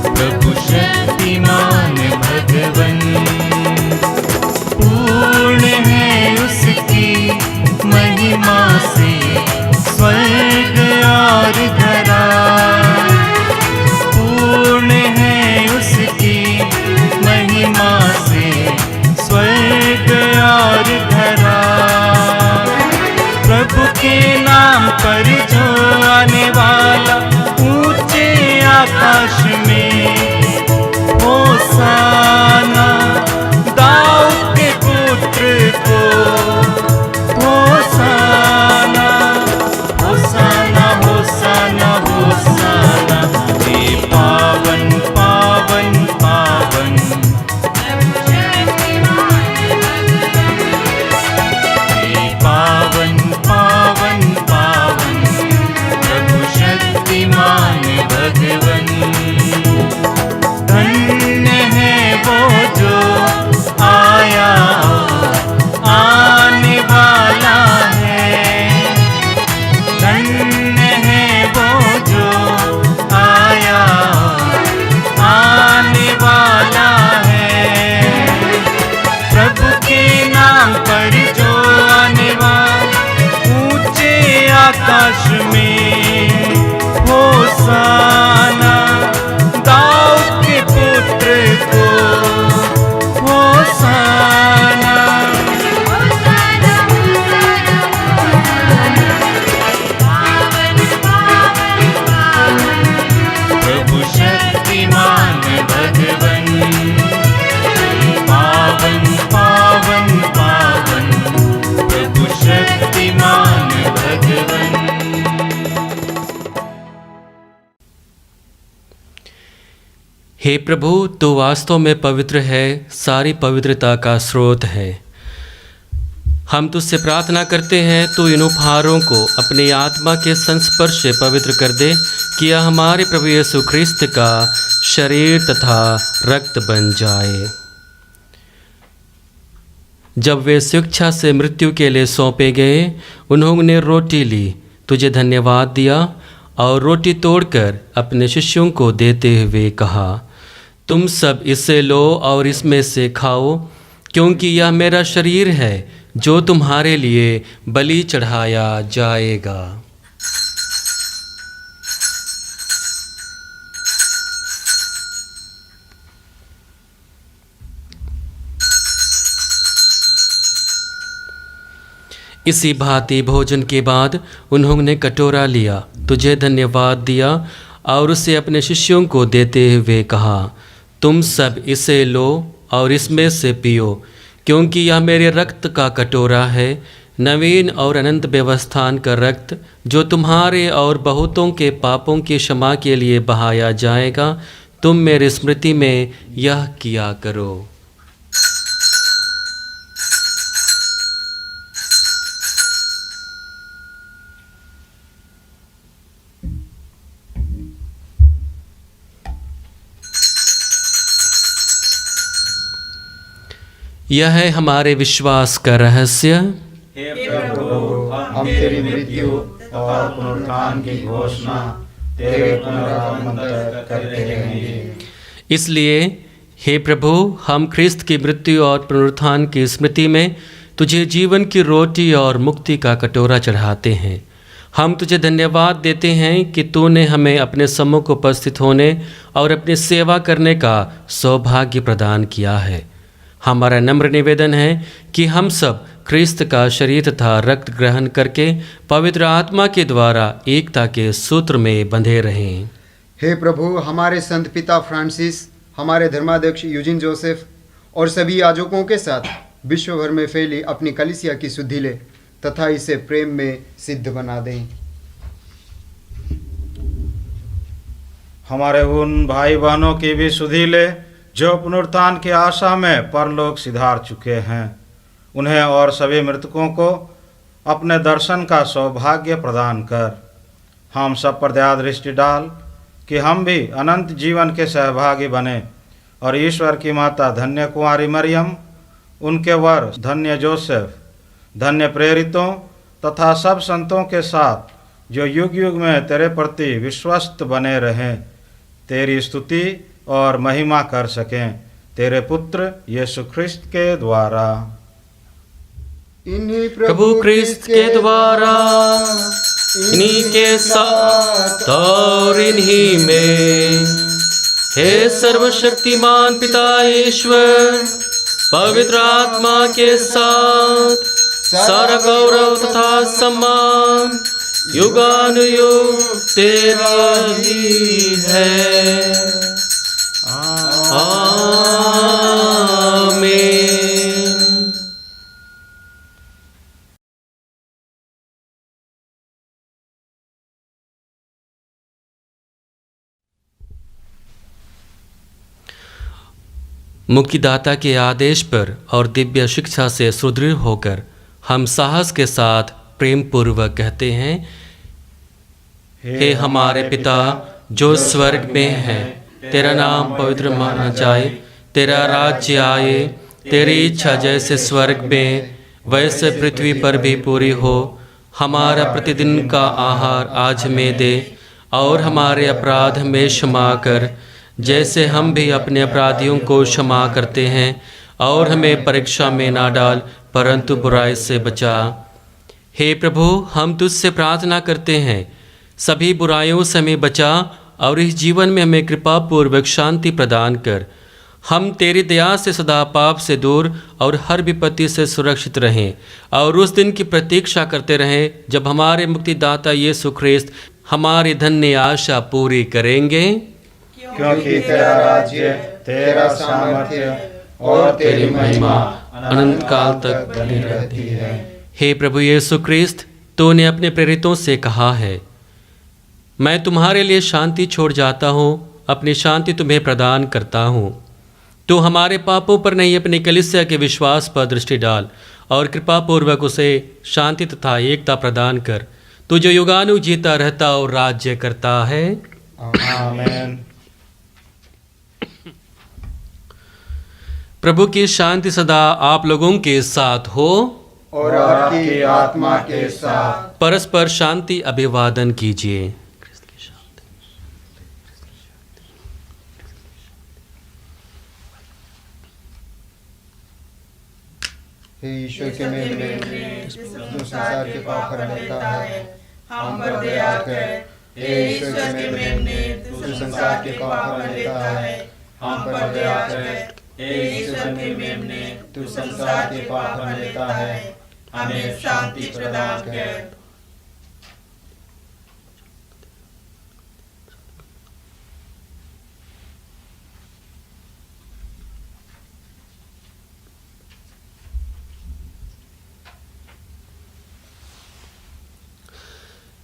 प्रभु शक्तिमान भगवन। महिमा से स्वर्ग और धरा पूर्ण है उसकी महिमा से स्वर्ग और धरा। प्रभु के नाम पर जो आने वाला ऊंचे आकाश में होसाना दाऊद के पुत्र को होसाना होसाना होसाना होसाना। हे पावन पावन पावन हे पावन पावन पावन प्रभु शक्तिमान भगवन। धन्य है वो जो आया आने वाला है। धन्य है वो जो आया आने वाला है। प्रभु के नाम पर जो आने वाला ऊंचे आकाश में होसाना दाऊद के पुत्र को होसाना। प्रभु शक्तिमान भगवन। पावन पावन पावन प्रभु शक्तिमान भगवन। हे प्रभु, तू वास्तव में पवित्र है, सारी पवित्रता का स्रोत है। हम तुझसे प्रार्थना करते हैं तू इन उपहारों को अपनी आत्मा के संस्पर्श से पवित्र कर दे कि यह हमारे प्रभु यीशु ख्रिस्त का शरीर तथा रक्त बन जाए। जब वे शिक्षा से मृत्यु के लिए सौंपे गए, उन्होंने रोटी ली, तुझे धन्यवाद दिया और रोटी तोड़कर अपने शिष्यों को देते हुए कहा, तुम सब इससे लो और इसमें से खाओ, क्योंकि यह मेरा शरीर है जो तुम्हारे लिए बलि चढ़ाया जाएगा। इसी भांति भोजन के बाद उन्होंने कटोरा लिया, तुझे धन्यवाद दिया और उसे अपने शिष्यों को देते हुए कहा, तुम सब इसे लो और इसमें से पियो, क्योंकि यह मेरे रक्त का कटोरा है, नवीन और अनंत व्यवस्थान का रक्त, जो तुम्हारे और बहुतों के पापों की क्षमा के लिए बहाया जाएगा। तुम मेरी स्मृति में यह किया करो। यह है हमारे विश्वास का रहस्य। हे प्रभु, हम तेरी मृत्यु और पुनरुत्थान की घोषणा तेरे पुनरुत्थान तक करते रहेंगे। इसलिए हे प्रभु, हम ख्रिस्त की मृत्यु और पुनरुत्थान की स्मृति में तुझे जीवन की रोटी और मुक्ति का कटोरा चढ़ाते हैं। हम तुझे धन्यवाद देते हैं कि तूने हमें अपने सम्मुख उपस्थित होने और अपनी सेवा करने का सौभाग्य प्रदान किया है। हमारा नम्र निवेदन है कि हम सब ख्रिस्त का शरीर तथा रक्त ग्रहण करके पवित्र आत्मा के द्वारा एकता के सूत्र में बंधे रहें। हे प्रभु, हमारे संत पिता फ्रांसिस, हमारे धर्माध्यक्ष यूजिन जोसेफ और सभी याजकों के साथ विश्व भर में फैली अपनी कलीसिया की शुद्धि ले तथा इसे प्रेम में सिद्ध बना दें। हमारे उन भाई बहनों की भी सुधि ले जो पुनरुत्थान की आशा में परलोक सिधार चुके हैं। उन्हें और सभी मृतकों को अपने दर्शन का सौभाग्य प्रदान कर। हम सब पर दया दृष्टि डाल कि हम भी अनंत जीवन के सहभागी बने और ईश्वर की माता धन्य कुंवारी मरियम, उनके वर धन्य जोसेफ, धन्य प्रेरितों तथा सब संतों के साथ जो युग युग में तेरे प्रति विश्वस्त बने रहें, तेरी स्तुति और महिमा कर सकें, तेरे पुत्र यीशु ख्रिस्त के द्वारा। इन्हीं प्रभु क्रिस्त के द्वारा, इन्हीं के साथ और इन्हीं में, हे सर्वशक्तिमान पिता ईश्वर, पवित्र आत्मा के साथ सारा गौरव तथा सम्मान युगानुयुग तेरा ही है। आमीन। मुक्तिदाता के आदेश पर और दिव्य शिक्षा से सुदृढ़ होकर हम साहस के साथ प्रेम पूर्वक कहते हैं, हे हमारे पिता जो स्वर्ग में है, तेरा नाम पवित्र माना जाए, तेरा राज्य आए, तेरी इच्छा जैसे स्वर्ग में वैसे पृथ्वी पर भी पूरी हो। हमारा प्रतिदिन का आहार आज हमें दे, और हमारे अपराध में क्षमा कर, जैसे हम भी अपने अपराधियों को क्षमा करते हैं, और हमें परीक्षा में ना डाल, परंतु बुराई से बचा। हे प्रभु, हम तुझसे प्रार्थना करते हैं, सभी बुराइयों से हमें बचा, और इस जीवन में हमें कृपा पूर्वक शांति प्रदान कर। हम तेरी दया से सदा पाप से दूर और हर विपत्ति से सुरक्षित रहें, और उस दिन की प्रतीक्षा करते रहें जब हमारे मुक्तिदाता यीशु ख्रिस्त हमारी धन्य आशा पूरी करेंगे। क्योंकि तेरा राज्य, तेरा सामर्थ्य और तेरी महिमा अनंत काल तक बनी रहती है। हे प्रभु यीशु ख्रिस्त, तूने अपने प्रेरितों से कहा है, मैं तुम्हारे लिए शांति छोड़ जाता हूँ, अपनी शांति तुम्हें प्रदान करता हूँ। तू हमारे पापों पर नहीं, अपनी कलीसिया के विश्वास पर दृष्टि डाल, और कृपा पूर्वक उसे शांति तथा एकता प्रदान कर। तू जो युगानु जीता रहता और राज्य करता है। आमीन। प्रभु की शांति सदा आप लोगों के साथ हो, और आपकी आत्मा के साथ। परस्पर शांति अभिवादन कीजिए। हे ईश्वर के मेमने, जो संसार के पाप हर लेता है, हम पर दया कर। हे ईश्वर के मेमने, जो संसार के पाप हर लेता है, हम पर दया कर। हे ईश्वर के मेमने, जो संसार के पाप हर लेता है, हमें शांति प्रदान कर।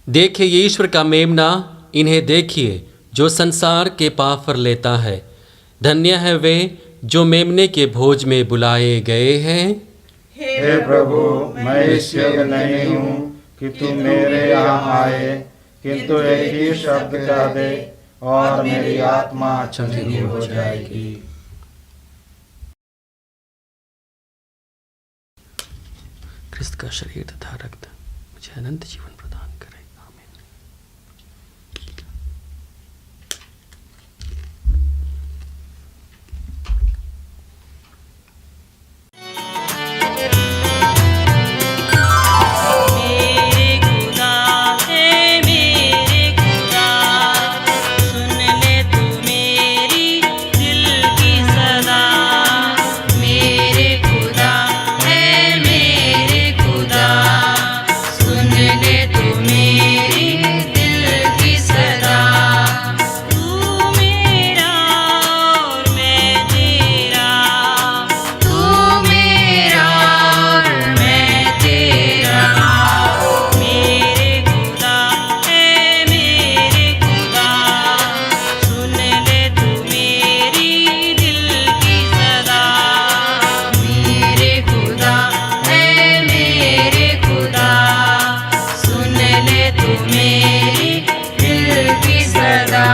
देखिए ये ईश्वर का मेमना, इन्हें देखिए जो संसार के पाप पर लेता है। धन्य है वे जो मेमने के भोज में बुलाए गए हैं। हे प्रभु, मैं इस योग्य नहीं हूँ कि तू मेरे यहाँ आए, किंतु एक ही शब्द कह दे और मेरी आत्मा चंगी हो जाएगी। क्रिस्त का शरीर तथा रक्त मुझे अनंत जीवन प्रदान करे। आमीन। मेरे खुदा है, मेरे खुदा, सुन ले तू मेरी दिल की सदा। मेरे खुदा है, मेरे खुदा, सुन ले तू मेरी दिल की सदा। तू मेरा और मैं तेरा, तू मेरा और मैं तेरा। मेरे खुदा है, मेरे खुदा, सुन ले तू मेरी दिल की सदा। मेरे खुदा है, मेरे खुदा, सुन ले तू मेरी दिल की सदा।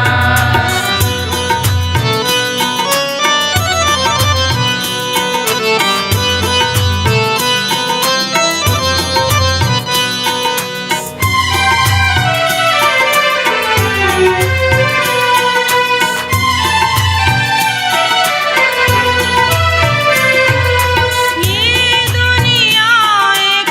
ये दुनिया एक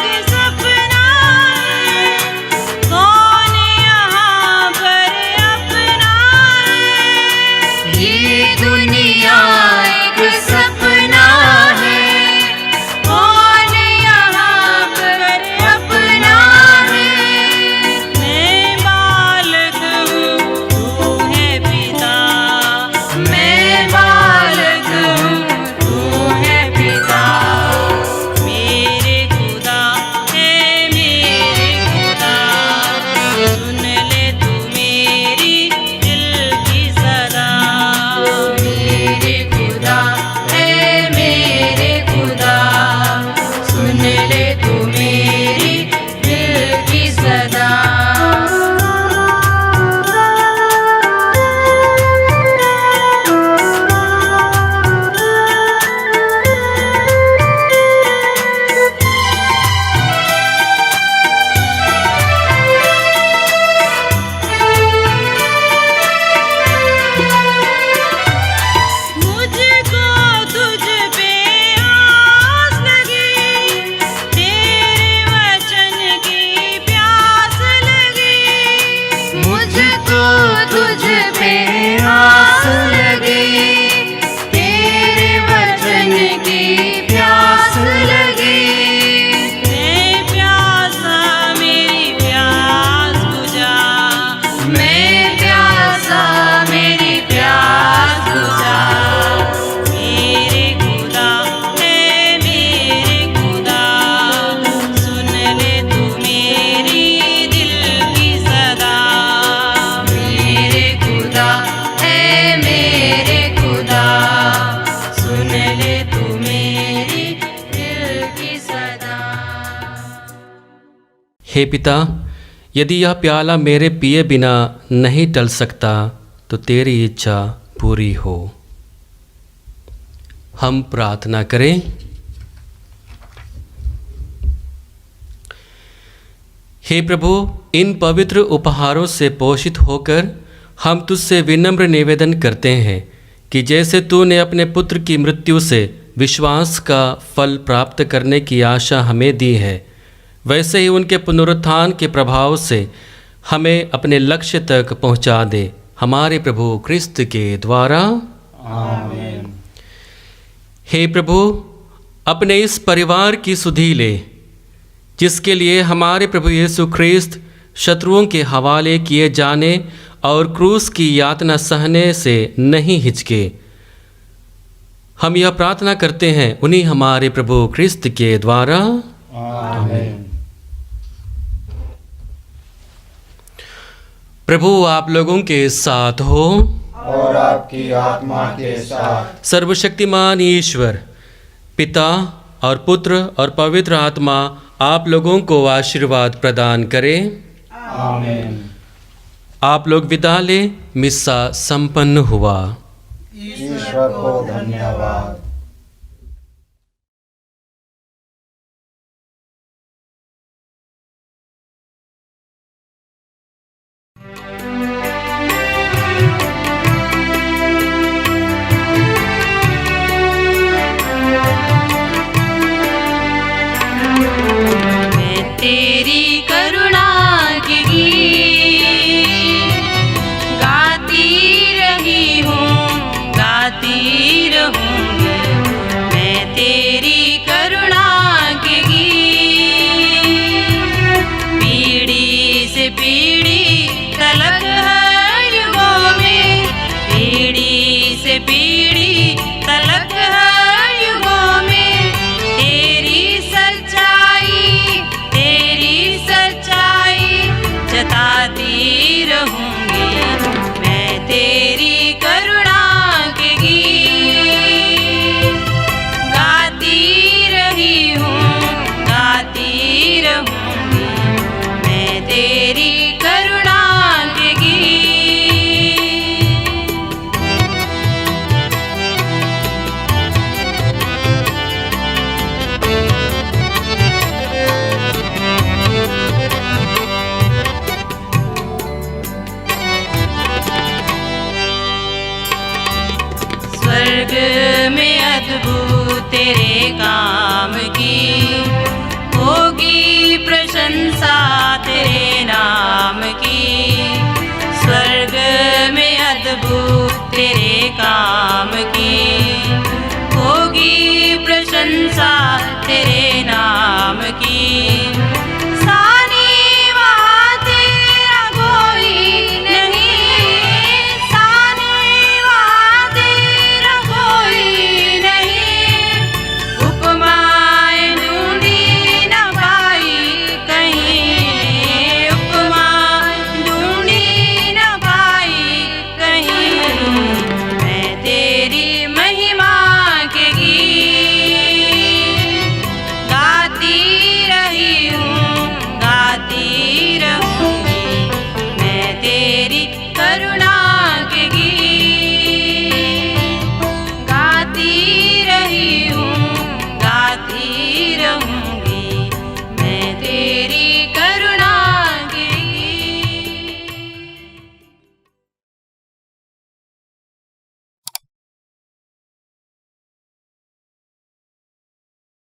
तुझ पे आस लगी, तेरे वचन की प्यास लगी। मैं प्यासा मेरी प्यास बुझा, मैं प्यासा मेरी प्यास बुझा। मेरे खुदा है मेरे खुदा, सुन ले तू मेरी दिल की सदा। मेरे खुदा है मेरे खुदा, सुन ले तू मेरी दिल की सदा। हे पिता, यदि यह प्याला मेरे पिए बिना नहीं टल सकता तो तेरी इच्छा पूरी हो। हम प्रार्थना करें। हे प्रभु, इन पवित्र उपहारों से पोषित होकर हम तुझसे विनम्र निवेदन करते हैं कि जैसे तूने अपने पुत्र की मृत्यु से विश्वास का फल प्राप्त करने की आशा हमें दी है, वैसे ही उनके पुनरुत्थान के प्रभाव से हमें अपने लक्ष्य तक पहुंचा दे, हमारे प्रभु क्रिस्त के द्वारा। आमीन। हे प्रभु, अपने इस परिवार की सुधि ले, जिसके लिए हमारे प्रभु यीशु ख्रिस्त शत्रुओं के हवाले किए जाने और क्रूस की यातना सहने से नहीं हिचके। हम यह प्रार्थना करते हैं उन्हीं हमारे प्रभु क्रिस्त के द्वारा। आमीन। प्रभु आप लोगों के साथ हो और आपकी आत्मा के साथ। सर्वशक्तिमान ईश्वर पिता और पुत्र और पवित्र आत्मा आप लोगों को आशीर्वाद प्रदान करे। आमीन। आप लोग विदा लें। मिस्सा संपन्न हुआ। ईश्वर को धन्यवाद। मैं तेरी करुणा के गीत गाती रही हूँ, गाती रहूँगी। मैं तेरी करुणा के गीत पीढ़ी से पीढ़ी तलक हर युगों में, पीढ़ी से पीढ़ी तलक हर युगों में तेरी सच्चाई जताती रहूंगी। मैं तेरी करुणा के गीत गाती रही हूँ, गाती रहूंगी। मैं तेरी करुणा के गीत। स्वर्ग में अद्भुत तेरे काम की होगी प्रशंसा तेरे नाम की। स्वर्ग में अद्भुत तेरे काम